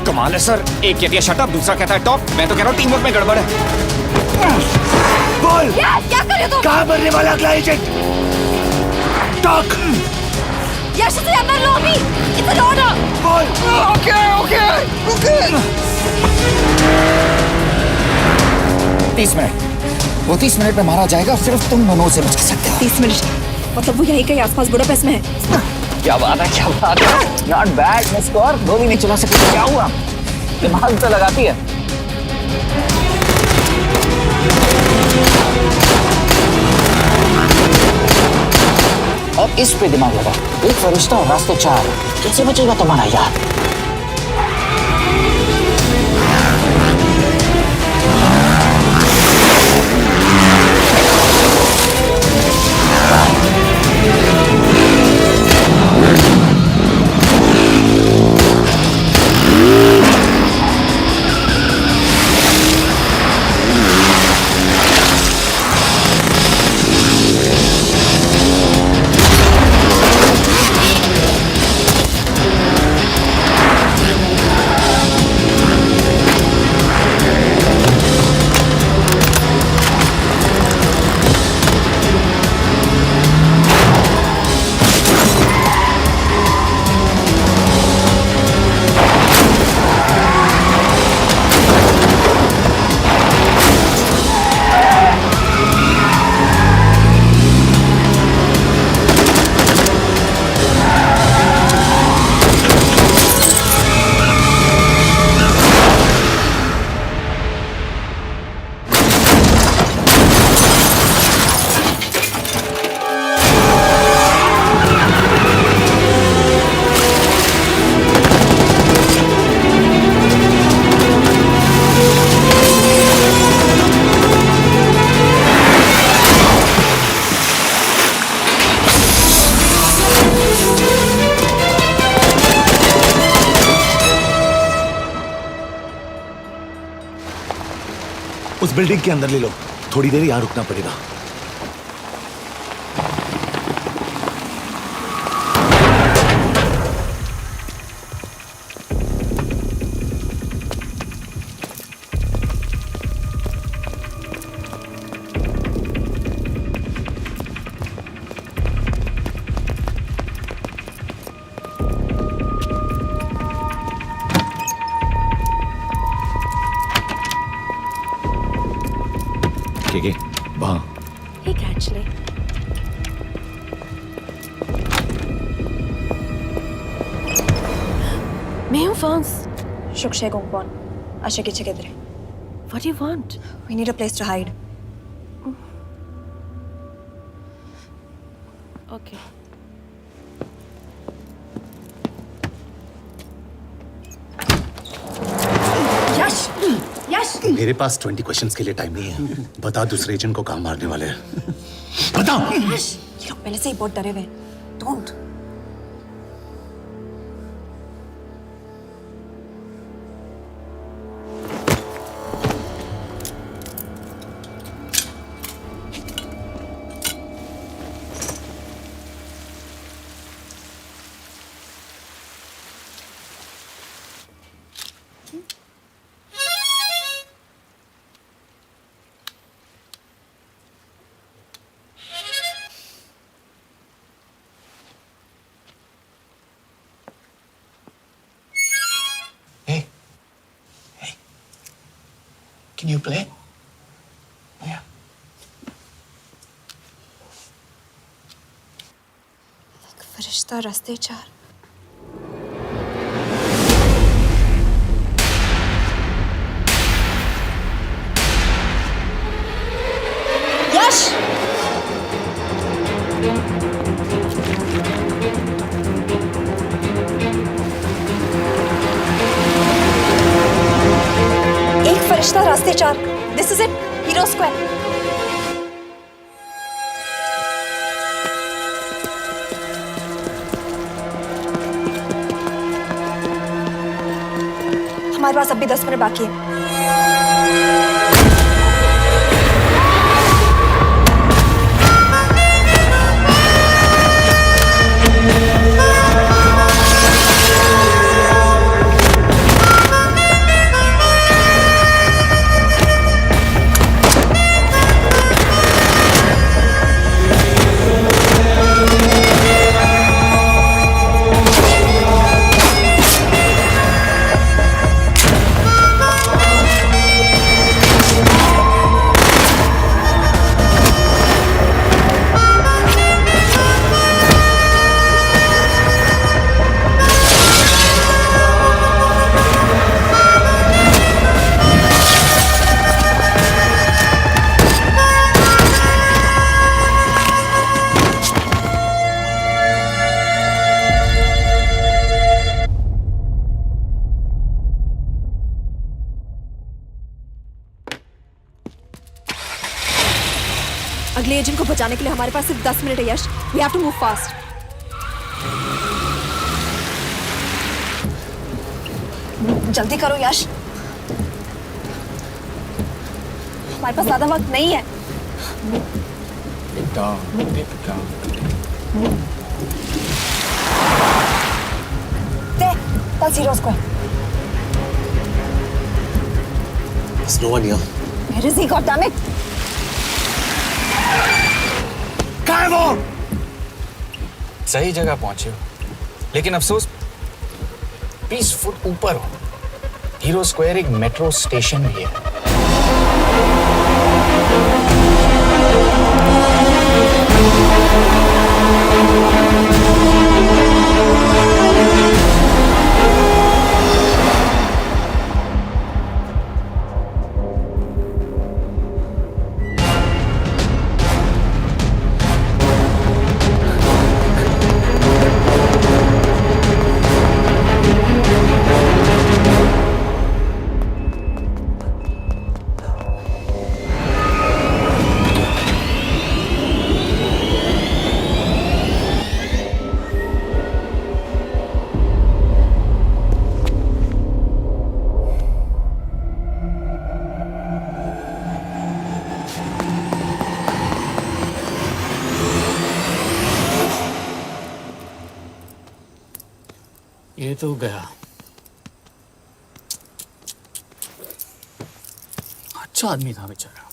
कमाल है सर। एक कहती है शट अप, दूसरा कहता है टॉक। मैं तो कह रहा हूँ टीम वर्क में गड़बड़ है। बोल क्या कर रहे हो तुम? कहाँ मरने वाला अगला एजेंट? टॉक। यश से अंदर लो अभी। It's an order. बोल। ओके। 30 मिनट। वो 30 मिनट में मारा जाएगा, सिर्फ तुम दोनों से बचा सकते हो। 30 मिनट मतलब वो यहीं कहीं आसपास बुडापेस्ट में है। क्या बात है, क्या बात है। नॉट बैड मिस कौर, गोली नहीं चला सकती। क्या हुआ? दिमाग तो लगाती है। और इस पे दिमाग लगा। एक फरिश्ता और रास्ते 4। कैसे बचेगा तुम्हारा यार? उस बिल्डिंग के अंदर ले लो, थोड़ी देर यहां रुकना पड़ेगा। वहां Hey, actually. मैं हूँ फ्रांस। शुक्शे गोंगपॉन। आशा की जगह दे। What do you want? We need a place to hide. Okay. यश, यश। मेरे पास 20 क्वेश्चंस के लिए टाइम नहीं है। बता दूसरे एजेंट को कहाँ मारने वाले हैं। बता। यश, ये लोग पहले से ही बहुत डरे हुए हैं। Don't. Can you play? Yeah. फरिश्ता रास्ते चार। यश! एक फरिश्ता रास्ते चार। This is it, hero square. हमारे पास अभी 10 मिनट बाकी है। अगले एजेंट को बचाने के लिए हमारे पास सिर्फ 10 मिनट है Yash. We have to move fast. जल्दी करो यश, हमारे पास ज्यादा वक्त नहीं है। That's Hero Square. There's no one here. Where is he, goddammit? कहाँ है वो? सही जगह पहुंचे हो, लेकिन अफसोस 20 फुट ऊपर हो। हीरो स्क्वायर एक मेट्रो स्टेशन भी है। ये तो गया। अच्छा आदमी था बेचारा।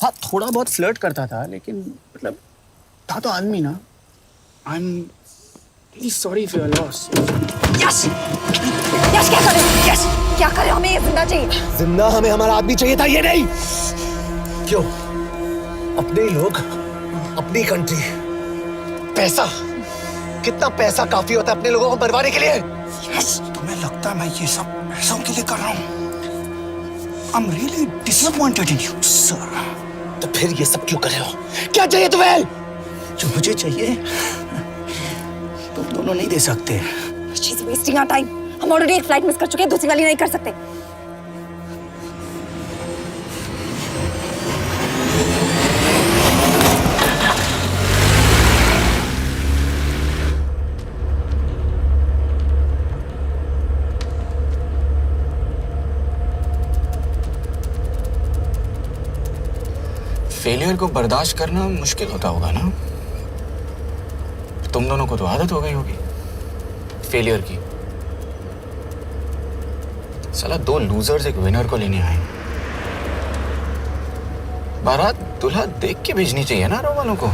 हाँ, थोड़ा बहुत फ्लर्ट करता था, लेकिन मतलब था तो आदमी ना। I am really sorry for your loss. Yash! Yash क्या करें? यश क्या करें? हमें ये जिंदा चाहिए। जिंदा हमें हमारा आदमी चाहिए था, ये नहीं। क्यों? अपने ही लोग, अपनी कंट्री, पैसा। कितना पैसा काफी होता है अपने लोगों को मरवाने के लिए? यस, तुम्हें लगता है मैं ये सब पैसों के लिए कर रहा हूँ? I'm really disappointed in you, sir. तो फिर ये सब क्यों कर रहे हो? क्या चाहिए तुम्हें? जो मुझे चाहिए तुम दोनों नहीं दे सकते। She's wasting our time. हम ऑलरेडी एक फ्लाइट मिस कर चुके हैं, दूसरी वाली नहीं कर सकते। फेलियर को बर्दाश्त करना मुश्किल होता होगा ना? तुम दोनों को तो आदत हो गई होगी फेलियर की। साला 2 लूजर्स एक विनर को लेने आए। बारात दूल्हा देख के भेजनी चाहिए ना रो वालों को।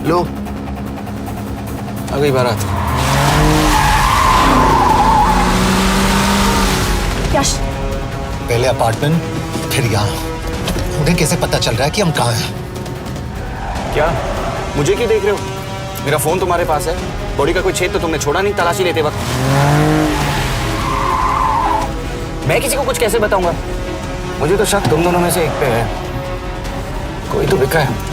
लो, आ गई बारात। यश, पहले अपार्टमेंट फिर यहाँ। उन्हें कैसे पता चल रहा है कि हम कहाँ हैं? क्या मुझे क्यों देख रहे हो? मेरा फोन तुम्हारे पास है, बॉडी का कोई छेद तो तुमने छोड़ा नहीं तलाशी लेते वक्त। मैं किसी को कुछ कैसे बताऊंगा? मुझे तो शक तुम दोनों में से एक पे है, कोई तो बिका है।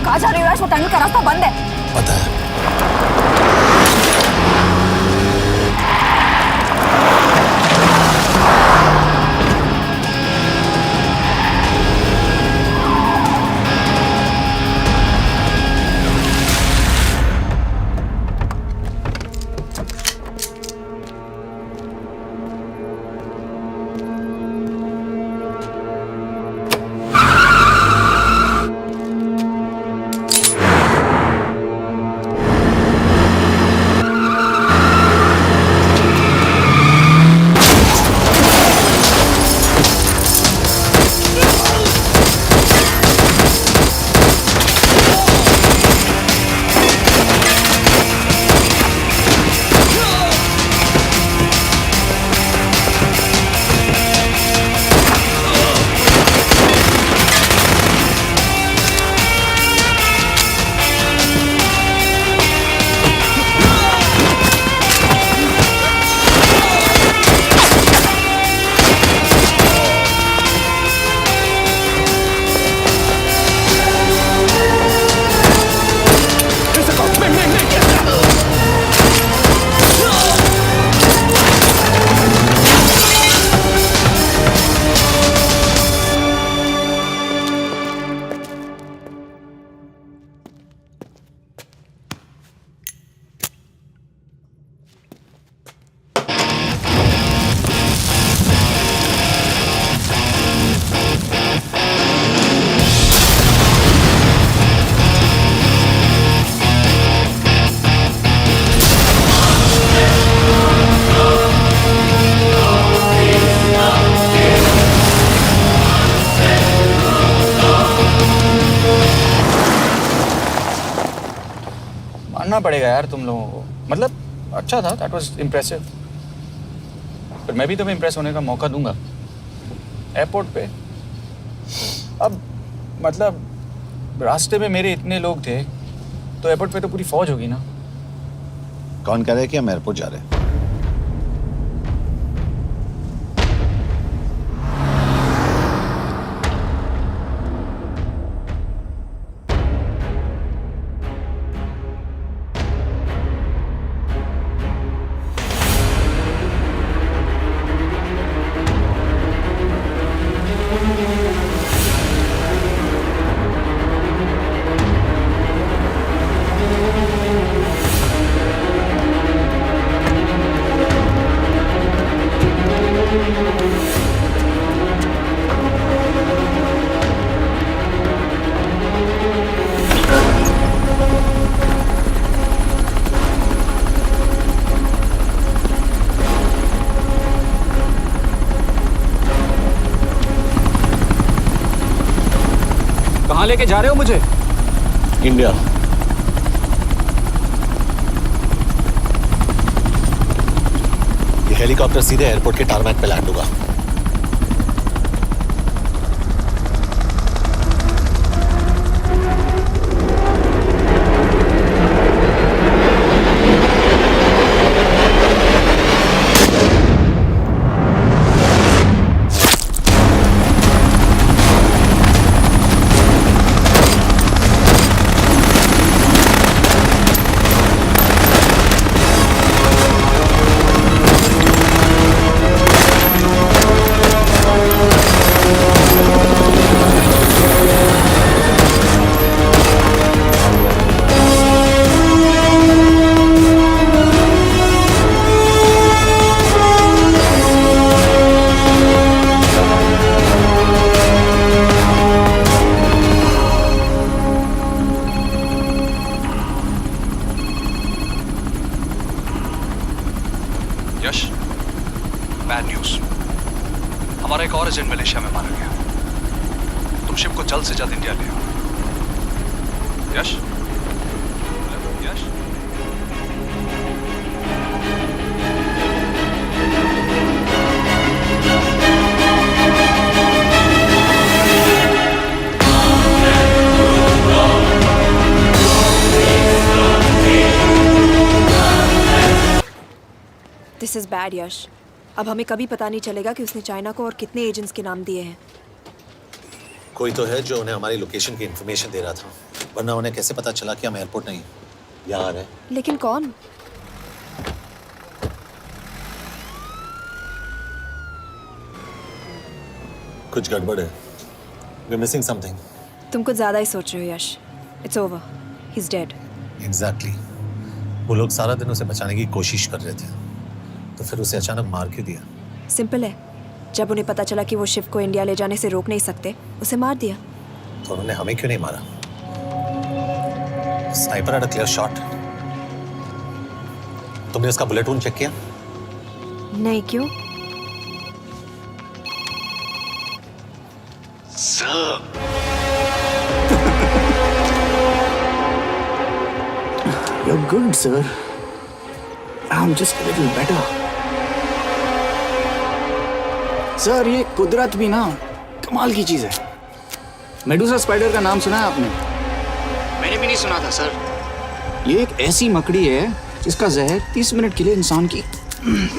कहाँ जा रही हो यश? वो टनल का रास्ता बंद है। पता है। मानना पड़ेगा यार तुम लोगों को, मतलब अच्छा था, दैट वाज इम्प्रेसिव। पर मैं भी तुम्हें इम्प्रेस होने का मौका दूंगा एयरपोर्ट पे। अब मतलब रास्ते में मेरे इतने लोग थे तो एयरपोर्ट पे तो पूरी फौज होगी ना। कौन कह रहा है कि हम एयरपोर्ट जा रहे हैं? कहाँ लेके जा रहे हो मुझे? इंडिया। ये हेलीकॉप्टर सीधे एयरपोर्ट के टारमैक पे लैंड होगा। से जल्द इंडिया ले आओ। यश? यश? दिस इज बैड यश। अब हमें कभी पता नहीं चलेगा कि उसने चाइना को और कितने एजेंट्स के नाम दिए हैं। कोई तो है जो उन्हें हमारी लोकेशन की इन्फॉर्मेशन दे रहा था, वरना उन्हें कैसे पता चला कि हम एयरपोर्ट नहीं यहाँ आ रहे हैं? लेकिन कौन? कुछ गड़बड़ है। We're missing something. तुम कुछ ज्यादा ही सोच रहे हो Yash. It's over, he is dead. Exactly. वो लोग सारा दिन उसे बचाने की कोशिश कर रहे थे, तो फिर उसे अचानक मार क्यों दिया? सिंपल है, जब उन्हें पता चला कि वो शिव को इंडिया ले जाने से रोक नहीं सकते, उसे मार दिया। तो उन्होंने हमें क्यों नहीं मारा? Sniper had a clear shot. तुमने उसका बुलेट वूंड चेक किया? नहीं, क्यों? You're good, sir. I'm just a little better. Sir, ये कुदरत भी ना कमाल की चीज है। मेडुसा स्पाइडर का नाम सुना है आपने? मैंने भी नहीं सुना था सर। ये एक ऐसी मकड़ी है जिसका जहर 30 मिनट के लिए इंसान की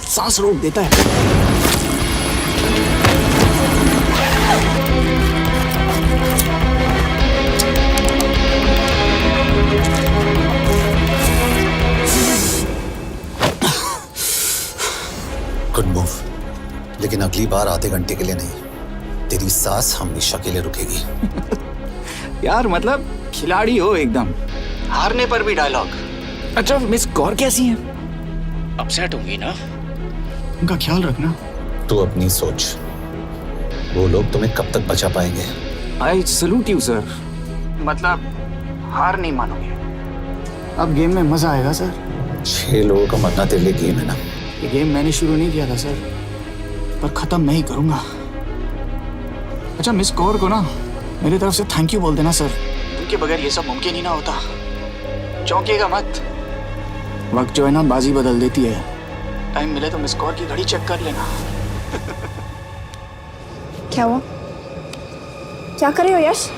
सांस रोक देता है। गुड मूव, लेकिन अगली बार आधे घंटे के लिए नहीं, तेरी सांस हमेशा के लिए रुकेगी। यार मतलब खिलाड़ी हो एकदम, हारने पर भी डायलॉग। अच्छा, मिस कौर कैसी हैं? अपसेट होंगी ना? उनका ख्याल रखना। तू अपनी सोच, वो लोग तुम्हें कब तक बचा पाएंगे? I salute you sir. मतलब हार नहीं मानोगे। अब गेम में मजा आएगा सर। 6 लोगों का मरना तेरे लिए गेम है ना? ये गेम मैंने शुरू नहीं किया था सर, पर खत्म मैं ही करूंगा। अच्छा, मिस कौर को ना मेरी तरफ से थैंक यू बोल देना सर। उनके बगैर ये सब मुमकिन ही ना होता। चौंकिएगा मत, वक्त जो है ना बाजी बदल देती है। टाइम मिले तो मिस कौर की घड़ी चेक कर लेना। क्या हुआ? क्या कर रहे हो यश?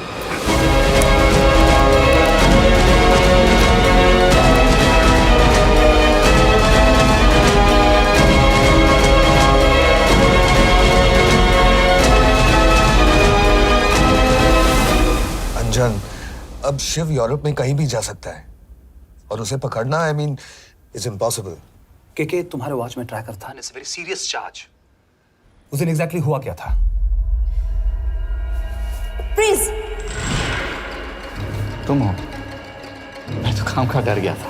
अंजन, अब शिव यूरोप में कहीं भी जा सकता है और उसे पकड़ना, आई मीन, इज इम्पॉसिबल। के तुम्हारे वॉच में ट्रैकर था, इट्स वेरी सीरियस चार्ज। उस दिन एग्जैक्टली हुआ क्या था? प्लीज। तुम हो? मैं तो काम का डर गया था।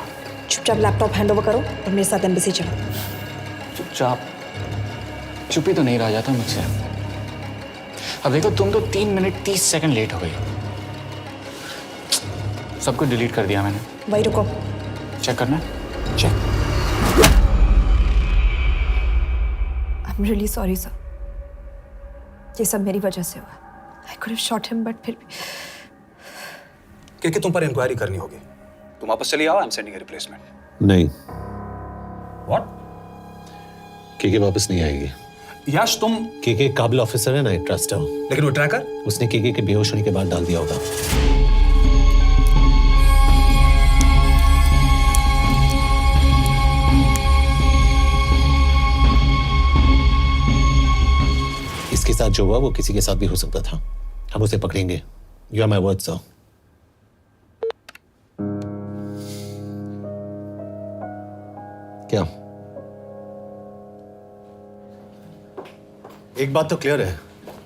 चुपचाप लैपटॉप हैंड ओवर करो और मेरे साथ एम्बेसी चलो। चुपचाप? चुपी तो नहीं रहा जाता मुझसे। अब देखो, तुम तो 3 मिनट 30 सेकंड लेट हो गई। सब कुछ डिलीट कर दिया मैंने। वही रुको, चेक करना है? Check. I am really sorry sir, ये सब मेरी वजह से हुआ। I could have shot him, but फिर भी। के तुम पर इंक्वायरी करनी होगी। तुम वापस चली आओ, I am sending a replacement. नहीं। व्हाट? के वापस नहीं आएगी। यश, तुम के काबिल ऑफिसर है ना, ट्रस्ट है। लेकिन वो ट्रैकर उसने के बेहोश होने के बाद डाल दिया होगा। इसके साथ जो हुआ वो किसी के साथ भी हो सकता था। हम उसे पकड़ेंगे। You are my word sir. क्या? एक बात तो क्लियर है,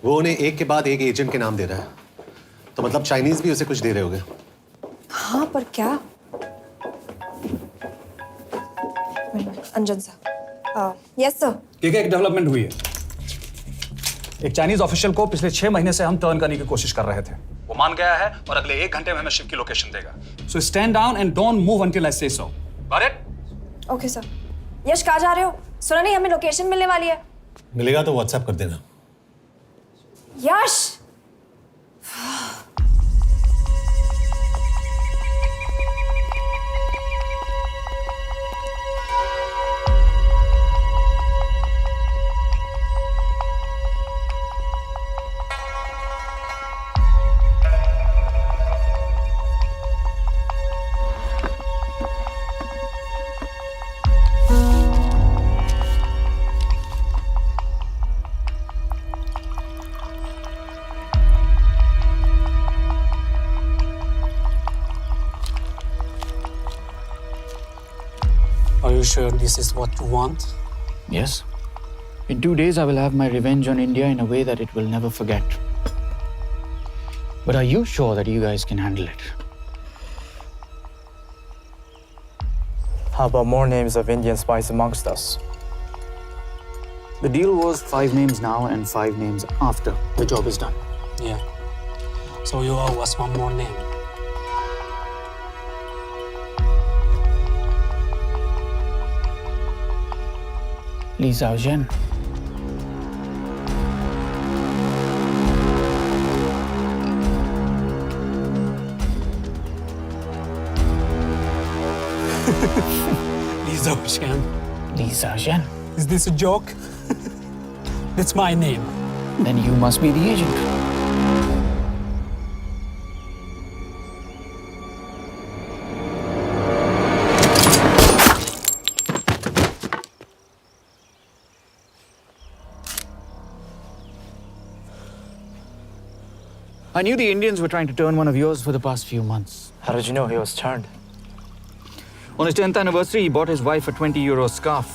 वो उन्हें एक के बाद एक एजेंट के नाम दे रहा है, तो मतलब चाइनीज भी उसे कुछ दे रहे होंगे। हाँ, पर क्या? अंजन सर। Yes sir. एक डेवलपमेंट हुई है। एक चाइनीज ऑफिशियल को पिछले 6 महीने से हम टर्न करने की कोशिश कर रहे थे। वो मान गया है और अगले 1 घंटे में हमें शिव की लोकेशन देगा। So stand down and don't move until I say so. Got it? Okay sir. Yash, कहाँ जा रहे हो? सुना नहीं, हमें लोकेशन मिलने वाली है। मिलेगा तो व्हाट्सएप कर देना। यश! sure this is what you want? Yes. In 2 days, I will have my revenge on India in a way that it will never forget. But are you sure that you guys can handle it? How about more names of Indian spies amongst us? The deal was 5 names now and 5 names after the job is done. Yeah. So you owe us one more name. Li Xiaozhen. Li Xiaozhen. Li Xiaozhen. Is this a joke? That's my name. Then you must be the agent. I knew the Indians were trying to turn one of yours for the past few months. How did you know he was turned? On his 10th anniversary, he bought his wife a 20 euro scarf.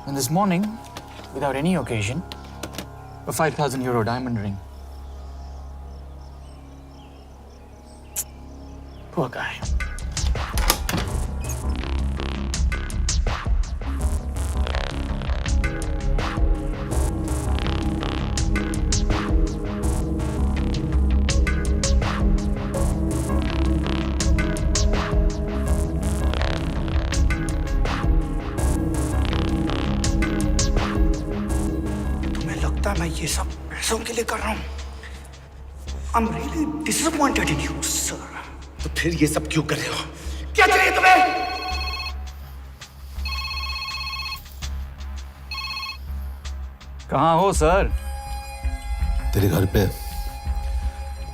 And this morning, without any occasion, a 5,000 euro diamond ring. Poor guy. मैं ये सब पैसों के लिए कर रहा हूँ। I'm really disappointed in you, sir. तो फिर ये सब क्यों कर रहे हो? क्या चाहिए तुम्हें? कहाँ हो सर? तेरे घर पे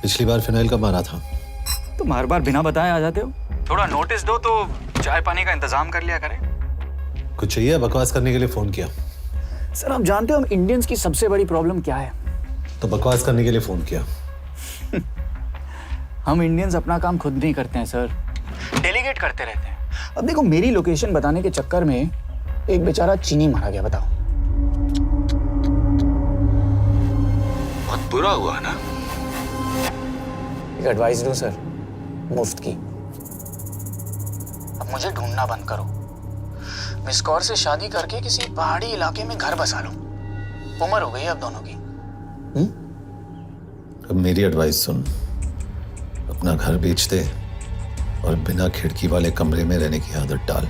पिछली बार फिनाइल का मारा था। तुम हर बार बिना बताए आ जाते हो। थोड़ा नोटिस दो तो चाय पानी का इंतजाम कर लिया करें। कुछ चाहिए? बकवास करने के लिए फोन किया। सर आप जानते हो हम इंडियंस की सबसे बड़ी प्रॉब्लम क्या है? तो बकवास करने के लिए फोन किया। हम इंडियंस अपना काम खुद नहीं करते हैं सर, डेलीगेट करते रहते हैं। अब देखो मेरी लोकेशन बताने के चक्कर में एक बेचारा चीनी मारा गया, बताओ। बहुत बुरा हुआ ना? एक एडवाइस दूं सर, मुफ्त की। अब मुझे ढूंढना बंद करो। मिस कौर से शादी करके किसी पहाड़ी इलाके में घर बसा लो। उम्र हो गई है अब दोनों की। अब मेरी एडवाइस सुन, अपना घर बेच दे और बिना खिड़की वाले कमरे में रहने की आदत डाल।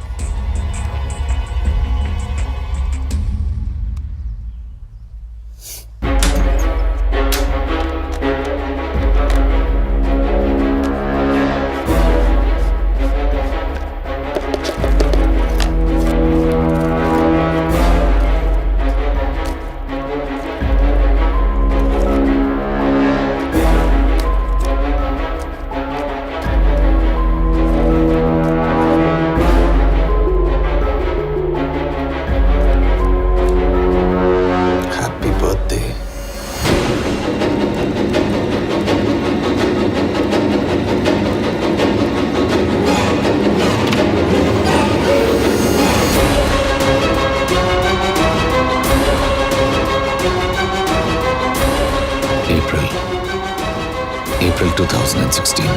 April 2016.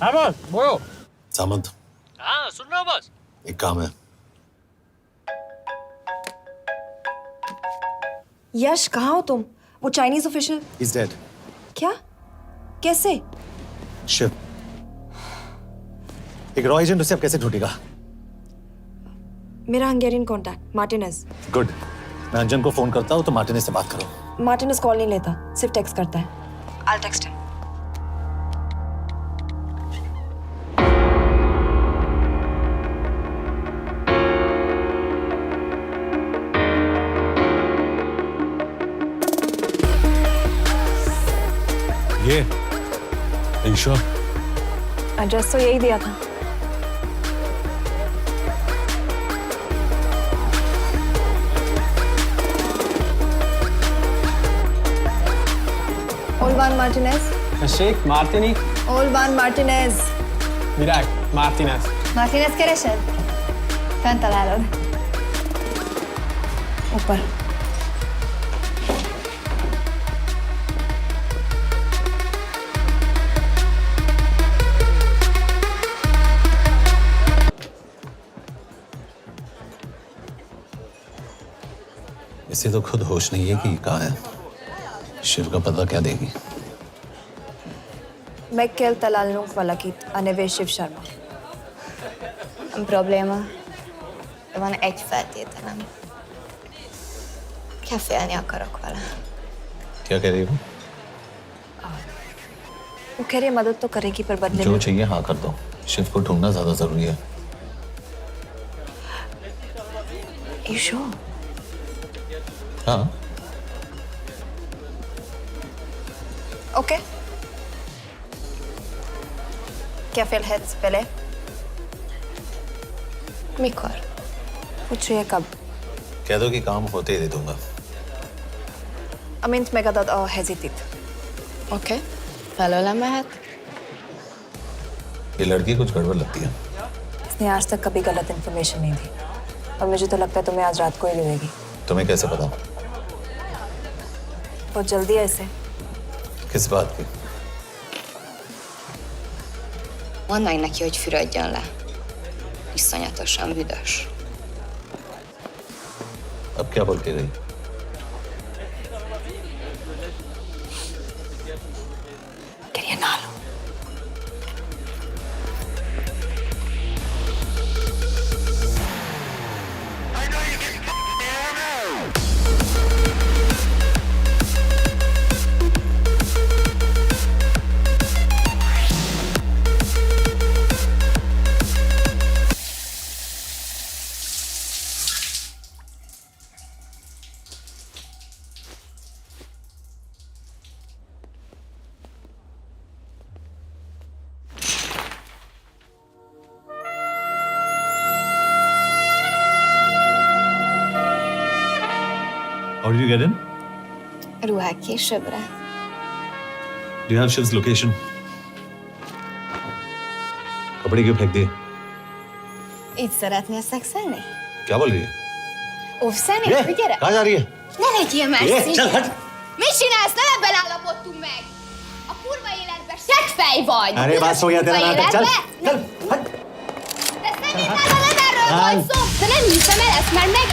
हाँ बस बोलो। सामंत, हाँ सुन रहा हूँ बस। एक काम है। यश कहाँ हो तुम? वो चाइनीज ऑफिशियल। He's dead. क्या? कैसे? शिव, एक रॉ एजेंट उसे अब कैसे ढूंढेगा? मेरा हंगेरियन कॉन्टैक्ट मार्टिनेज। गुड, मैं अंजन को फोन करता हूँ तो मार्टिनेज से बात करो। मार्टिनेज कॉल नहीं लेता, सिर्फ टेक्स्ट करता है। I'll text him. ये ईश्वर एड्रेस तो यही दिया था। Olvan Martinez. Sheikh Martini. Olvan Martinez. Virág Martinez. Martinez keresed? Fent találod. ऊपर। इसे तो खुद होश नहीं है कि कहाँ है। शिव का पता क्या देगी? Mekkel találnunk valakit, a neve Shiv Sharma. Probléma. Van egy feltételem. Kefélni akarok vele. क्या कह रही हो? वो कह रही है मदद तो करेगी पर बदले जो में चाहिए हाँ कर दो। शिव को ढूंढना ज्यादा जरूरी है। You sure? हाँ। Okay. क्या félhetsz vele? Mikor? पूछ रही है कब? कह दो कि काम होते ही दे दूंगा। Amint megadod a hezitit. Oké. Felőlem mehet? ये लड़की कुछ गड़बड़ लगती है। इसने आज तक कभी गलत इन्फॉर्मेशन नहीं दी और मुझे तो लगता है तुम्हें आज रात को ही देगी। तुम्हें कैसे पता? बहुत जल्दी है इसे। किस बात की? Mondd meg neki, hogy fürödjön le. Iszonyatosan büdös. अब क्या बोल के गई? Quería nalo. How did you get in? Ruhák későbbre. Do you have Shiv's location? कपड़े क्यों फेंक दिए? Így szeretnél szexelni? क्या बोल रही है? Óvszerni? ये, Gyere! कहाँ जा रही है? Ne legyél már ये, szín! चल हट! Mit csinálsz? Nem ebben állapodtunk meg! A kurva életben seggfej vagy! अरे बात हो गया तेरा नाटक, चल चल हट! De szerintem nem erről volt szó! De nem hiszem el ezt, mert meg...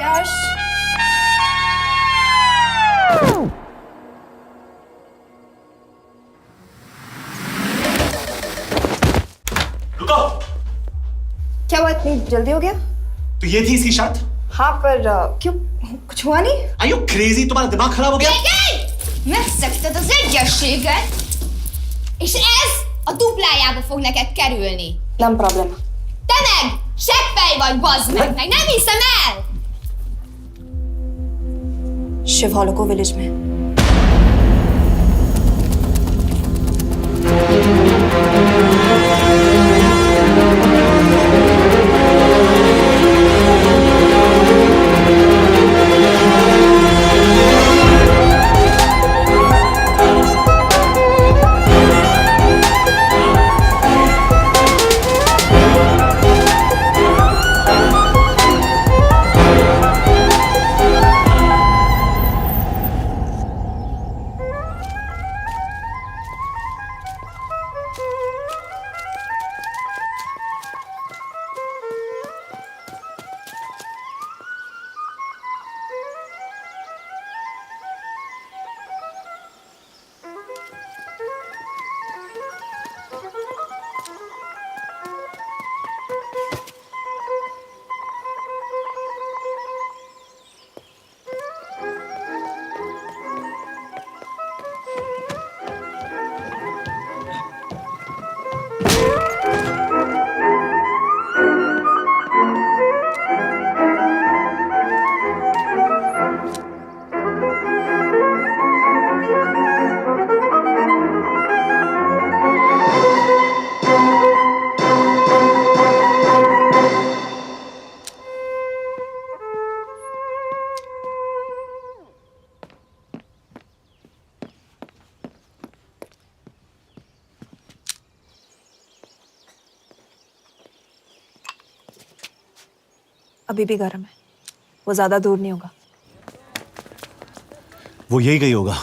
यश रुको! क्या हुआ इतनी जल्दी हो गया? तो ये थी इसकी शर्त? हाँ पर क्यों कुछ हुआ नहीं? Are you crazy? तुम्हारा दिमाग खराब हो गया? Megszegted az egyességet, és ez a duplájába fog neked kerülni. Nem probléma. Te meg seggfej vagy, bazd meg! Nem hiszem el! Shiv हॉलोको विलेज में। अभी भी गर्म है, वो ज्यादा दूर नहीं होगा। वो यही गई होगा।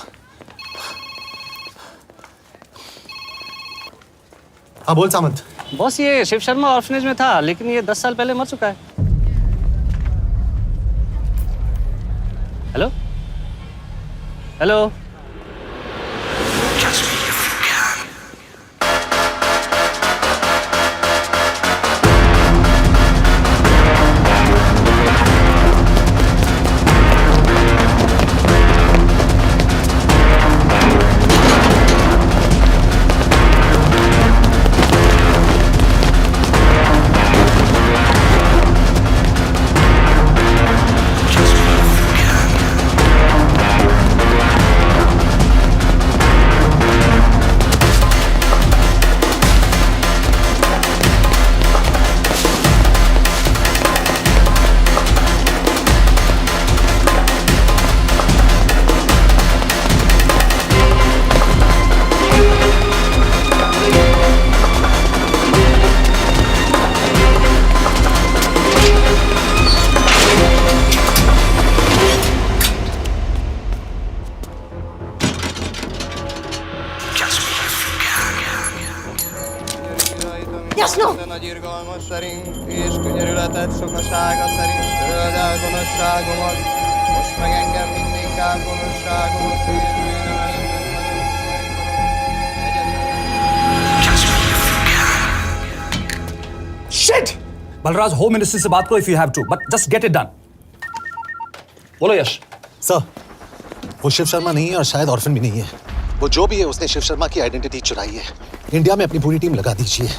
हाँ बोल सामंत। बॉस ये शिव शर्मा ऑर्फनेज में था, लेकिन ये 10 साल पहले मर चुका है। Hello hello. És könyörületed sokasága szerint töröld el gonoszságomat, most meg engem mindinkább gonoszságomat Shit! Balraj, home ministry से बात करो if you have to, but just get it done. बोलो यश। सर, वो शिव शर्मा नहीं है और शायद ऑर्फन भी नहीं है। वो जो भी है उसने शिव शर्मा की आइडेंटिटी चुराई है। इंडिया में अपनी पूरी टीम लगा दीजिए,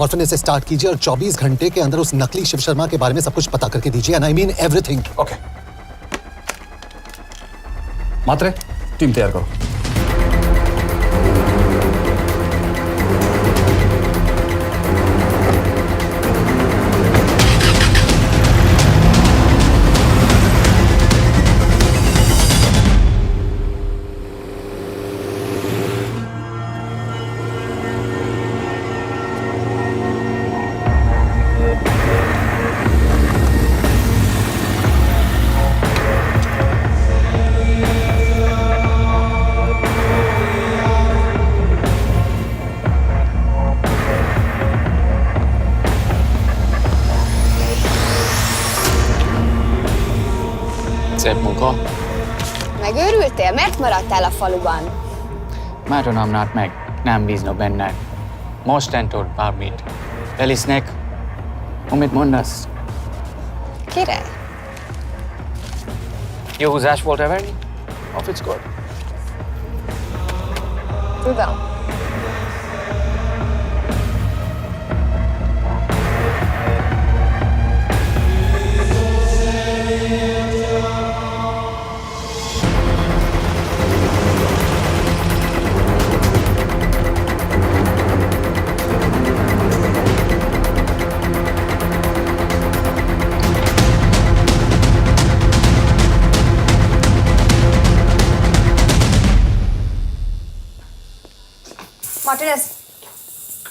ऑर्फनेज से स्टार्ट कीजिए और 24 घंटे के अंदर उस नकली शिव शर्मा के बारे में सब कुछ पता करके दीजिए। And I mean everything. Okay. Mhatre, team तैयार करो। Szép munka. Megőrültél? Miért maradtál a faluban? Mátonám nát meg, nem bízna benned. Mostantól bármit. Elisnek, amit mondasz. Király. Jó húzás volt-e verni? A fickót? Tudom. Martinez,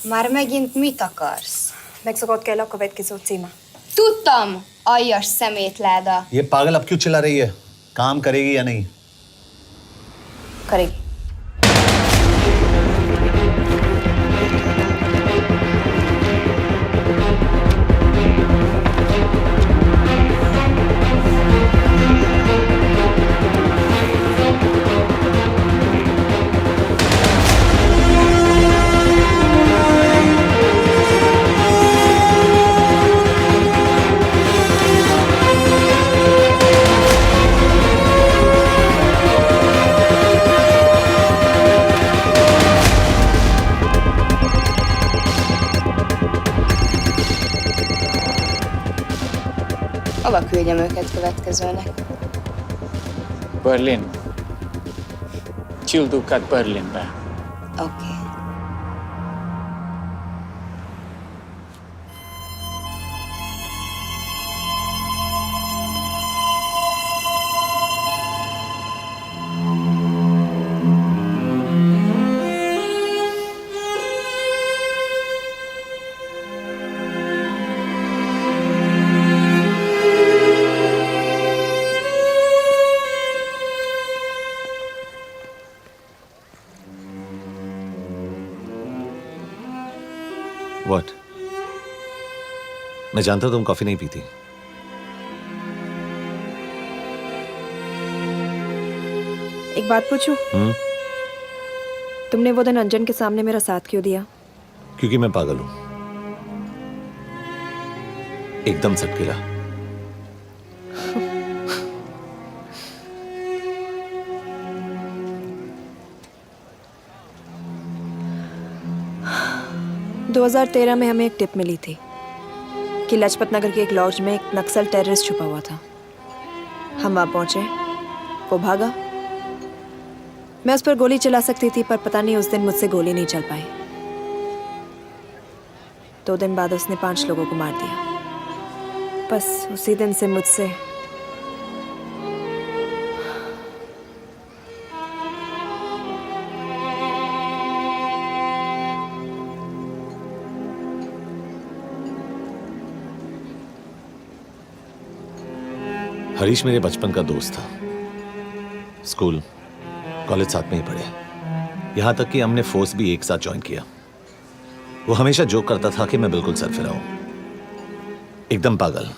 Már megint mit akarsz? megszokott kell a következő címe. Tudtam, aljas szemétláda. ये पागल अब क्यों चिल्ला रही है? काम करेगी या नहीं? करेगी। Hova küldjem őket következőnek? Berlin. Küldőket Berlinbe. Oké. What? मैं जानता हूं तुम कॉफी नहीं पीती। एक बात पूछूं? तुमने वो दिन अंजन के सामने मेरा साथ क्यों दिया? क्योंकि मैं पागल हूं, एकदम सटकेला। – 2013 में हमें एक टिप मिली थी कि लाजपत नगर के एक लॉज में एक नक्सल टेररिस्ट छुपा हुआ था। हम वहां पहुंचे, वो भागा। मैं उस पर गोली चला सकती थी, पर पता नहीं उस दिन मुझसे गोली नहीं चल पाई। 2 दिन बाद उसने 5 लोगों को मार दिया। बस उसी दिन से मुझसे हरीश मेरे बचपन का दोस्त था। स्कूल कॉलेज साथ में ही पढ़े, यहां तक कि हमने फोर्स भी एक साथ ज्वाइन किया। वो हमेशा जोक करता था कि मैं बिल्कुल सरफिरा हूं, एकदम पागल।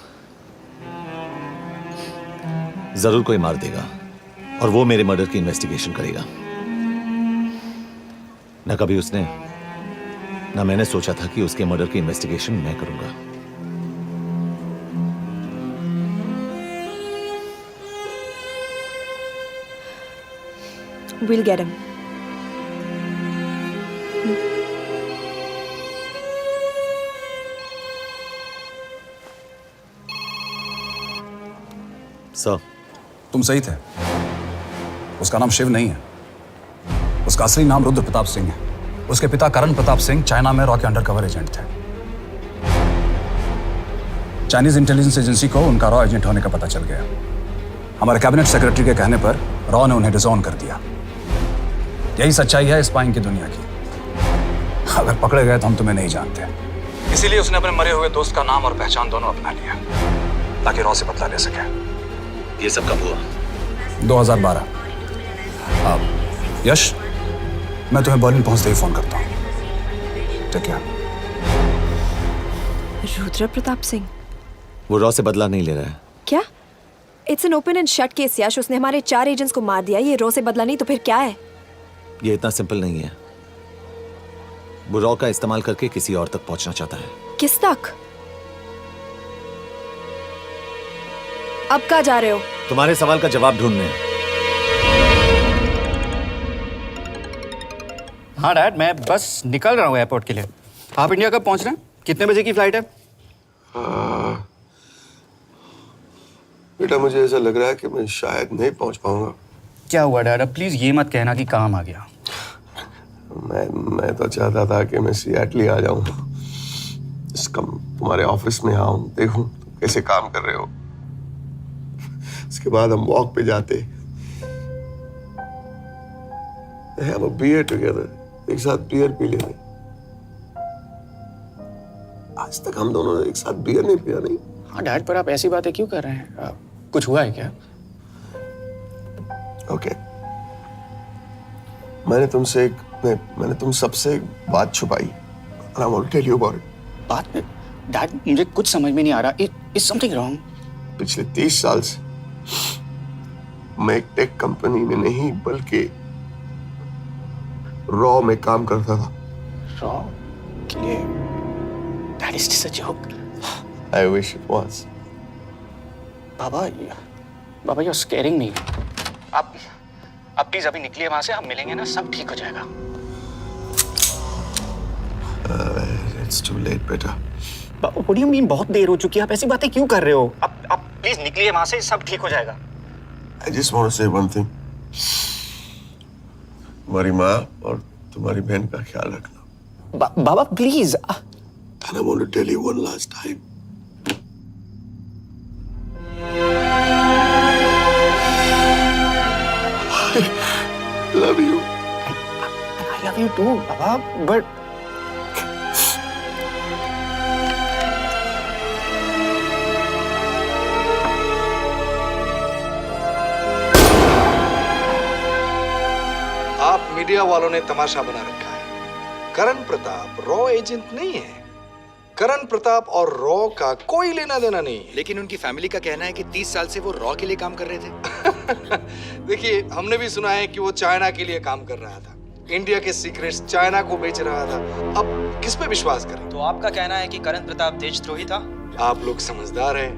जरूर कोई मार देगा और वो मेरे मर्डर की इन्वेस्टिगेशन करेगा। ना कभी उसने, ना मैंने सोचा था कि उसके मर्डर की इन्वेस्टिगेशन मैं करूंगा। We'll get him. सर, तुम सही थे। उसका नाम शिव नहीं है, उसका असली नाम रुद्र प्रताप सिंह है। उसके पिता करण प्रताप सिंह चाइना में रॉ के अंडरकवर एजेंट थे। चाइनीज इंटेलिजेंस एजेंसी को उनका रॉ एजेंट होने का पता चल गया। हमारे कैबिनेट सेक्रेटरी के कहने पर रॉ ने उन्हें डिसऑन कर दिया। यही सच्चाई है स्पाइंग की दुनिया की। अगर पकड़े गए तो हम तुम्हें नहीं जानते, इसीलिए उसने अपने मरे हुए दोस्त का नाम और पहचान दोनों अपना लिया ताकि रॉ से बदला ले सके। ये सब कब हुआ? 2012। अब यश, मैं तुम्हें बर्लिन पहुंचते ही फोन करता हूँ। ठीक है? रुद्र प्रताप सिंह वो रॉ से बदला नहीं ले रहा है। क्या? It's an open and shut case Yash. उसने हमारे 4 एजेंट्स को मार दिया। ये रॉ से बदला नहीं तो फिर क्या है? ये इतना सिंपल नहीं है। वो रॉ का इस्तेमाल करके किसी और तक पहुंचना चाहता है। किस तक? अब कहाँ जा रहे हो? तुम्हारे सवाल का जवाब ढूंढने। हाँ डैड, मैं बस निकल रहा हूँ एयरपोर्ट के लिए। आप इंडिया कब पहुंच रहे हैं? कितने बजे की फ्लाइट है? बेटा, मुझे ऐसा लग रहा है कि मैं शायद नहीं पहुंच पाऊंगा। क्या हुआ डैड? अब प्लीज ये मत कहना कि काम आ गया। मैं तो चाहता था कि मैं सिएटल ही आ जाऊं, तुम्हारे ऑफिस में आऊं, देखूं तुम कैसे काम कर रहे हो। उसके बाद हम वॉक पे जाते, have a beer together, एक साथ बियर पी लेते। आज तक हम दोनों ने एक साथ बियर नहीं पिया। नहीं? हाँ डैड, पर आप ऐसी बातें क्यों कर रहे हैं? कुछ हुआ है क्या? ओके, मैंने तुम सबसे एक बात छुपाई। And I want to tell you about it. बात? डैड, मुझे कुछ समझ में नहीं आ रहा। Is something wrong? पिछले 30 साल से मैं एक टेक कंपनी में नहीं बल्कि रॉ में काम करता था। रॉ के लिए? Dad, is this a joke? I wish it was. Baba, you're scaring me. आप प्लीज अभी निकलिए वहां से, हम मिलेंगे ना, सब ठीक हो जाएगा। It's too late, बेटा। What do you mean बहुत देर हो चुकी है? आप ऐसी बातें क्यों कर रहे हो? आप प्लीज निकलिए वहां से, सब ठीक हो जाएगा। I just want to say one thing. तुम्हारी माँ और तुम्हारी बहन का ख्याल रखना। बाबा please. And I want to tell you one last time. I love you. I love you too, Baba, but आप मीडिया वालों ने तमाशा बना रखा है। करण प्रताप रॉ एजेंट नहीं है। करण प्रताप और रॉ का कोई लेना देना नहीं है। लेकिन उनकी फैमिली का कहना है कि 30 साल से वो रॉ के लिए काम कर रहे थे। देखिए, हमने भी सुना है कि वो चाइना के लिए काम कर रहा था, इंडिया के सीक्रेट्स चाइना को बेच रहा था। अब किस पे विश्वास करें? तो आपका कहना है कि करण प्रताप देशद्रोही था? आप लोग समझदार हैं,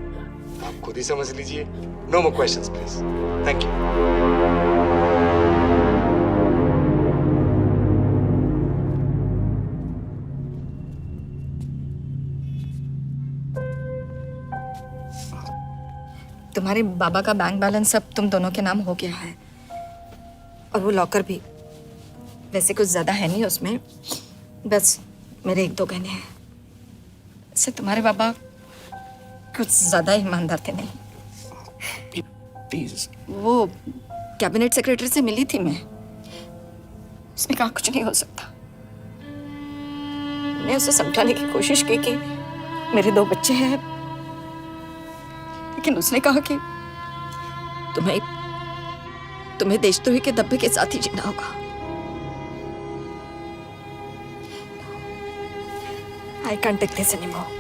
आप खुद ही समझ लीजिए। No more questions please. Thank you. तुम्हारे बाबा का बैंक बैलेंस अब तुम दोनों के नाम हो गया है, और वो लॉकर भी। वैसे कुछ ज्यादा है नहीं उसमें, बस मेरे 1-2 गहने हैं। वैसे तुम्हारे बाबा कुछ ज्यादा ईमानदार थे नहीं। प्लीज। वो कैबिनेट सेक्रेटरी से मिली थी मैं, उसने कहा कुछ नहीं हो सकता। मैं उसे समझाने की कोशिश की कि मेरे 2 बच्चे हैं, लेकिन उसने कहा कि तुम्हें देशद्रोही के दब्बे के साथ ही जीना होगा। I can't take this anymore.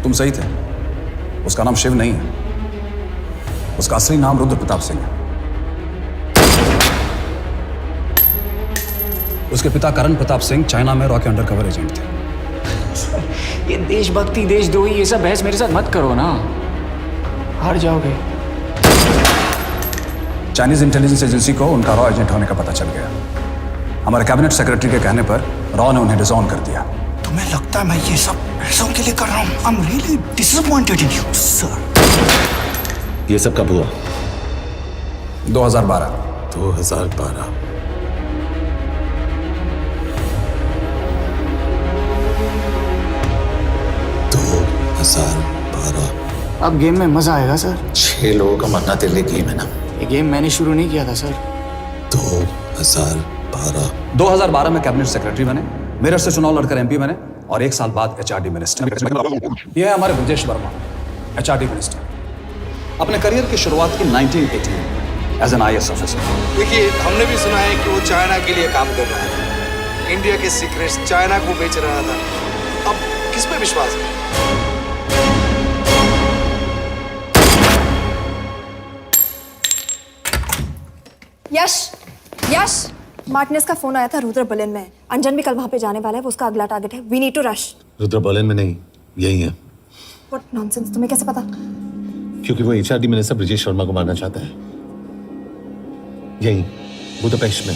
तुम सही थे, उसका नाम शिव नहीं है, उसका असली नाम रुद्र प्रताप सिंह है। उसके पिता करण प्रताप सिंह चाइना में रॉ के अंडरकवर एजेंट थे। ये देशभक्ति देशद्रोही ये सब बहस मेरे साथ मत करो ना, हार जाओगे। चाइनीज इंटेलिजेंस एजेंसी को उनका रॉ एजेंट होने का पता चल गया। हमारे कैबिनेट सेक्रेटरी के कहने पर रॉ ने उन्हें डिसऑन कर दिया। तुम्हें लगता है मैं ये सब पैसों के लिए कर रहा हूँ? I'm really disappointed in you, sir. ये सब कब हुआ? 2012। 2012। अब गेम में मजा आएगा सर। 6 लोगों का मरना तेरे लिए गेम है ना? ये गेम मैंने शुरू नहीं किया था सर। 2012 में कैबिनेट सेक्रेटरी बने, मेरठ से चुनाव लड़कर एमपी बने, और 1 साल बाद एचआरडी मिनिस्टर। यह है हमारे ब्रजेश वर्मा, एचआरडी मिनिस्टर। अपने करियर की शुरुआत की 1980 में एज एन IAS ऑफिसर। देखिए, हमने भी सुना है कि वो चाइना के लिए काम कर रहा था, इंडिया के सीक्रेट्स चाइना को बेच रहा था। अब किस पे विश्वास करें? यश, मार्टिनेस का फोन आया था रुद्र बर्लिन में। अंजन भी कल वहां पे जाने वाला है, वो उसका अगला टारगेट है। We need to rush. Rudra Berlin में नहीं, यही है। व्हाट नॉनसेंस, तुम्हें कैसे पता? क्योंकि वो HRD मिनिस्टर ब्रजेश शर्मा को मारना चाहता है, यही बुदापेस्ट में।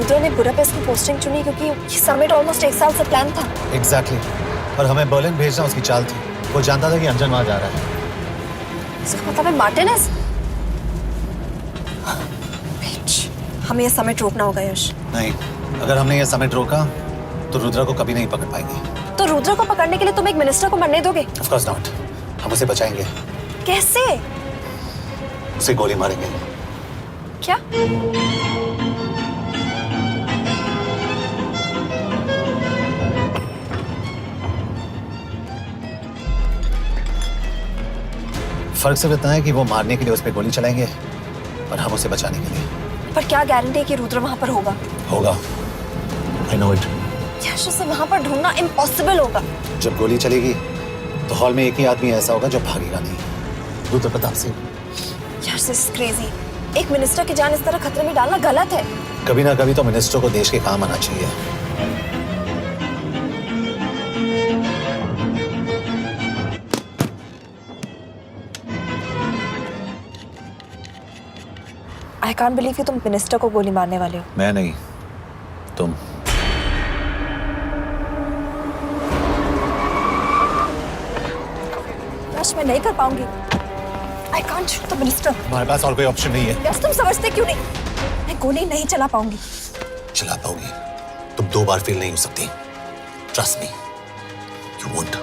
रुद्र ने बुडापेस्ट की पोस्टिंग चुनी क्योंकि ये समिट ऑलमोस्ट 1 साल से प्लान था। एग्जैक्टली और हमें बर्लिन भेजना उसकी चाल थी। वो जानता था कि अंजन वहां जा रहा है। इसका मतलब है मार्टिनेज। हमें ये समिट रोकना होगा यश। नहीं, अगर हमने ये समिट रोका तो रुद्र को कभी नहीं पकड़ पाएंगे। तो रुद्र को पकड़ने के लिए तुम एक मिनिस्टर को मरने दोगे? Of course not. हम उसे बचाएंगे। कैसे? उसे गोली मारेंगे। क्या? फर्क सिर्फ इतना है कि वो मारने के लिए उस पर गोली चलाएंगे और हम उसे बचाने के लिए। पर क्या गारंटी है कि रुद्र वहां पर होगा? होगा। I know it. यश, उसे वहां पर ढूंढना इम्पॉसिबल होगा। जब गोली चलेगी तो हॉल में एक ही आदमी ऐसा होगा जो भागेगा नहीं। रुद्र प्रताप सिंह। यश, दिस इज क्रेजी। एक मिनिस्टर की जान इस तरह खतरे में डालना गलत है। कभी ना कभी तो मिनिस्टर को देश के काम आना चाहिए। आई कांट बिलीव कि तुम मिनिस्टर को गोली मारने वाले हो। मैं नहीं, तुम। यश, मैं नहीं कर पाऊंगी। I can't shoot the minister. हमारे पास और कोई ऑप्शन नहीं है। यश, तुम समझते क्यों नहीं? मैं गोली नहीं चला पाऊंगी। चला पाओगी। तुम 2 बार फेल नहीं हो सकती। Trust me, you won't.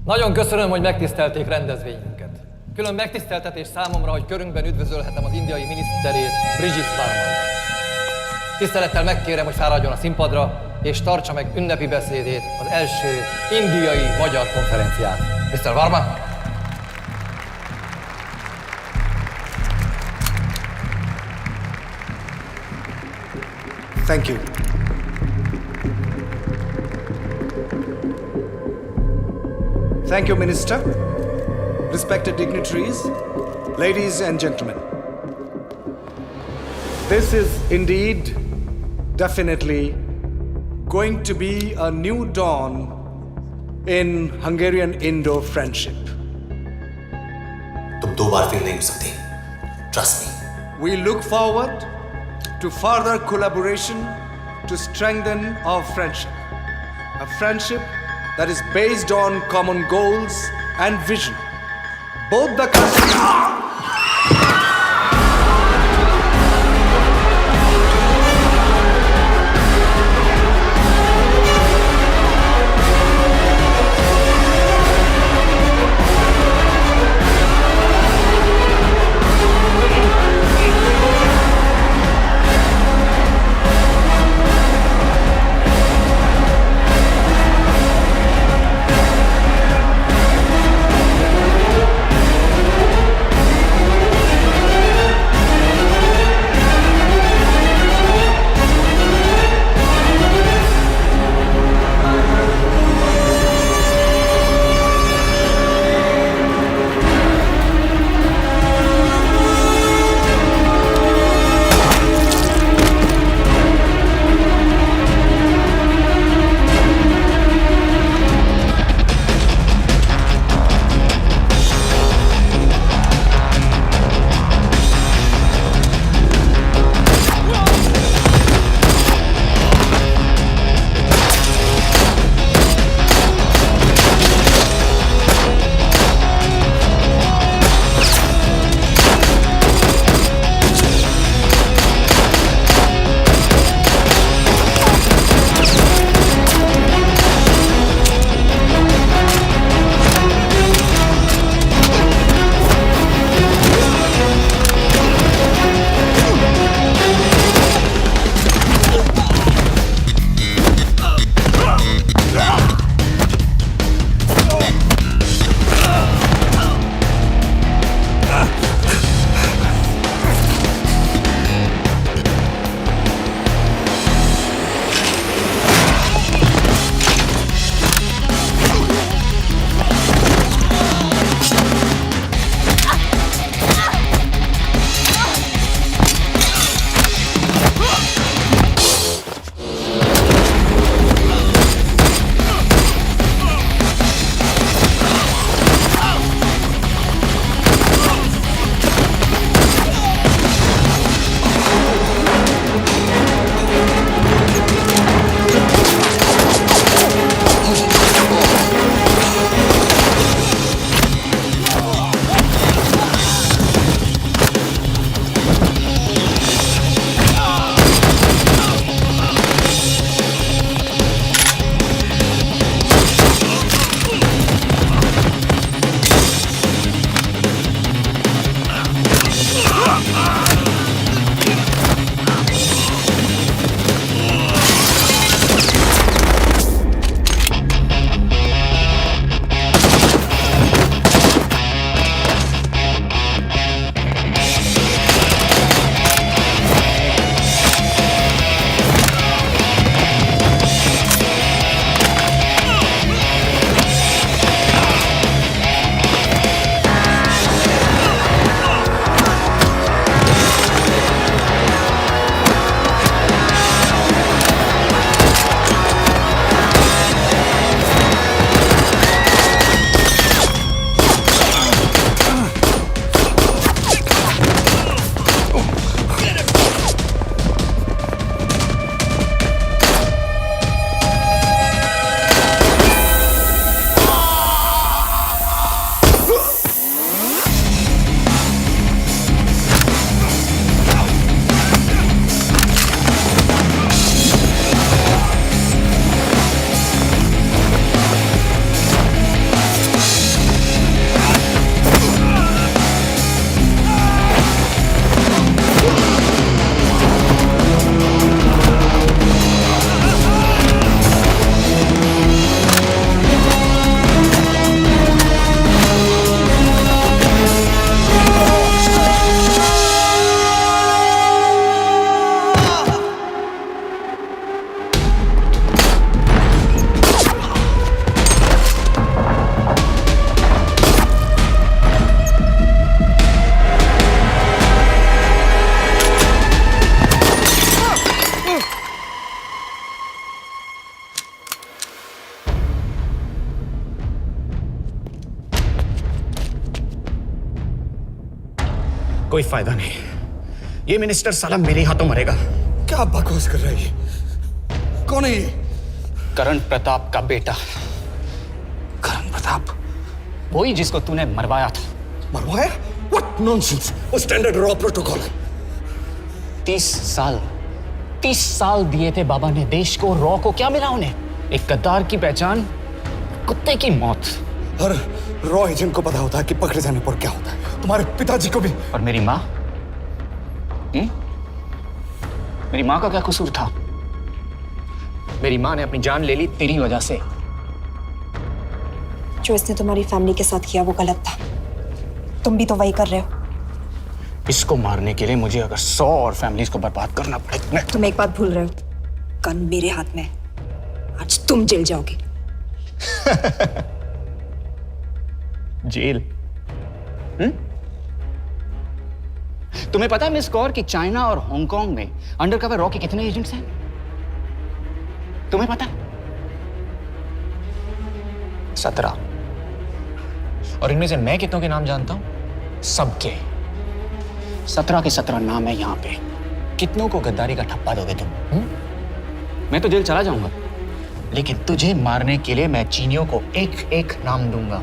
Nagyon köszönöm, hogy megtisztelték rendezvényünket. Külön megtiszteltetés számomra, hogy körünkben üdvözölhetem az indiai miniszterét, Brigitte Varman. Tisztelettel megkérem, hogy fáradjon a színpadra, és tartsa meg ünnepi beszédét az első indiai-magyar konferenciát. Mr. Varman! Thank you. Thank you, Minister. Respected dignitaries, ladies and gentlemen. This is indeed, definitely, going to be a new dawn in Hungarian-Indo friendship. तुम 2 बार फेल नहीं हो सकती। Trust me. We look forward to further collaboration to strengthen our friendship. A friendship that is based on common goals and vision. Both the countries... कोई फायदा नहीं। ये मिनिस्टर साला मेरे हाथों मरेगा। क्या बकवास कर रहा है ये? कौन है ये? करण प्रताप का बेटा। करण प्रताप? वही जिसको तूने मरवाया था। मरवाया? What nonsense! वो स्टैंडर्ड रॉ प्रोटोकॉल है। 30 साल दिए थे बाबा ने देश को। रॉ को क्या मिला उन्हें? एक गद्दार की पहचान, कुत्ते की मौत। हर रॉ एजेंट को पता होता है कि पकड़े जाने पर क्या होता है। तुम्हारे पिताजी को भी। और मेरी माँ? मेरी माँ का क्या कसूर था? मेरी माँ ने अपनी जान ले ली तेरी वजह से। जो इसने तुम्हारी फैमिली के साथ किया वो गलत था। तुम भी तो वही कर रहे हो। इसको मारने के लिए मुझे अगर 100 और फैमिलीज को बर्बाद करना पड़े। तुम एक बात भूल रहे हो, गन मेरे हाथ में। आज तुम जेल जाओगे। जेल? तुम्हें पता है मिस कौर कि चाइना और हांगकांग में अंडरकवर रॉ के कितने एजेंट्स हैं? तुम्हें पता है? 17। और इनमें से मैं कितनों के नाम जानता हूं? सबके। 17 के 17 नाम है यहां पे। कितनों को गद्दारी का ठप्पा दोगे तुम? मैं तो जेल चला जाऊंगा, लेकिन तुझे मारने के लिए मैं चीनियों को एक एक नाम दूंगा।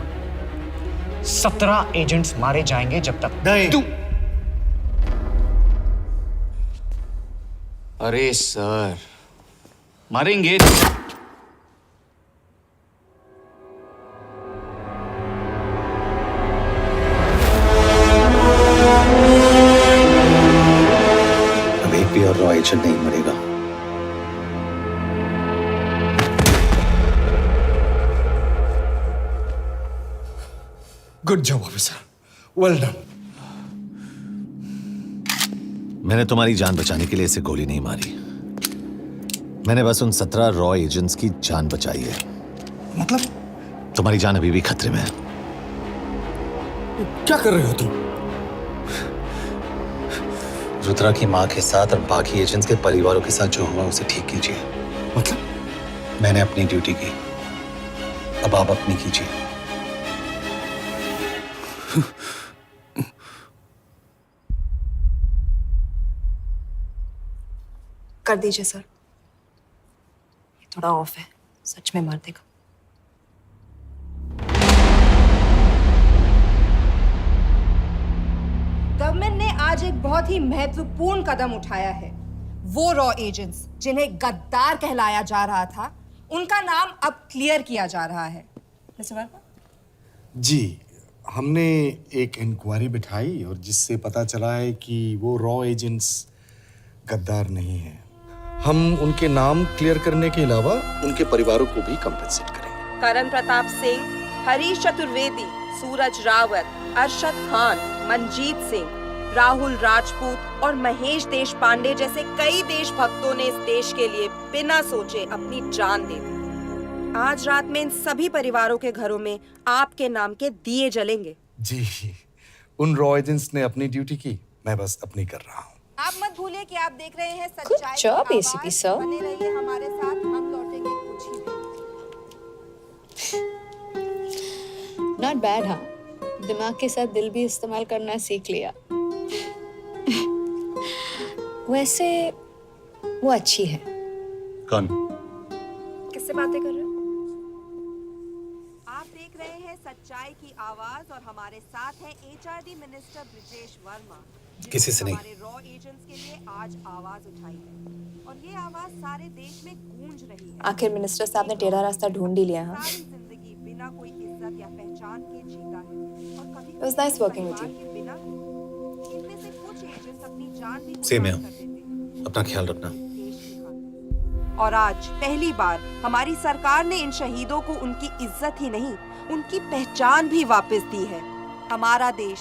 17 एजेंट्स मारे जाएंगे जब तक तू। अरे सर, मारेंगे। अब एक भी और रॉ एजेंट नहीं मरेगा। Good job officer, well done. मैंने तुम्हारी जान बचाने के लिए इसे गोली नहीं मारी। मैंने बस उन 17 रॉ एजेंट्स की जान बचाई है। मतलब? तुम्हारी जान अभी भी खतरे में है। क्या कर रहे हो तुम? रुद्रा की मां के साथ और बाकी एजेंट्स के परिवारों के साथ जो हुआ उसे ठीक कीजिए। मतलब? मैंने अपनी ड्यूटी की, अब आप अपनी कीजिए। कर दीजिए सर, ये थोड़ा ऑफ है, सच में मार देगा। गवर्नमेंट ने आज एक बहुत ही महत्वपूर्ण कदम उठाया है। वो रॉ एजेंट्स जिन्हें गद्दार कहलाया जा रहा था, उनका नाम अब क्लियर किया जा रहा है। मिस्टर वर्मा? जी, हमने एक इंक्वायरी बिठाई और जिससे पता चला है कि वो रॉ एजेंट्स गद्दार नहीं हैं। हम उनके नाम क्लियर करने के अलावा उनके परिवारों को भी कंपेंसेट करेंगे। करण प्रताप सिंह, हरीश चतुर्वेदी, सूरज रावत, अरशद खान, मनजीत सिंह, राहुल राजपूत और महेश देशपांडे जैसे कई देशभक्तों ने इस देश के लिए बिना सोचे अपनी जान दे दी। आज रात में इन सभी परिवारों के घरों में आपके नाम के दिए जलेंगे। जी, उन रॉ एजेंट्स ने अपनी ड्यूटी की, मैं बस अपनी कर रहा हूँ। आप मत भूलिए कि आप देख रहे हैं सच्चाई की job, आवाज। ACP sir. बने रहिए हमारे साथ, हम लौटेंगे कुछ ही देर। Not bad. हाँ, दिमाग के साथ दिल भी इस्तेमाल करना सीख लिया। वैसे वो अच्छी है। कौन? किससे बातें कर रहे हो? आप देख रहे हैं सच्चाई की आवाज और हमारे साथ है HRD मिनिस्टर ब्रिजेश वर्मा। किसी से नहीं। हमारे रॉ एजेंट्स के लिए आज आवाज उठाई है और ये आवाज सारे देश में गूंज रही है। आखिर मिनिस्टर साहब ने टेढ़ा रास्ता ढूंढ ही लिया। हाँ, सारी जिंदगी बिना कोई इज्जत या पहचान के जीता है और कभी It was nice working with you. बिना इनमें से कुछ एजेंट्स अपनी जान भी सेम है। कुर्बान कर देते हैं। अपना ख्याल रखना। और आज पहली बार हमारी सरकार ने इन शहीदों को उनकी इज्जत ही नहीं, उनकी पहचान भी वापस दी है। हमारा देश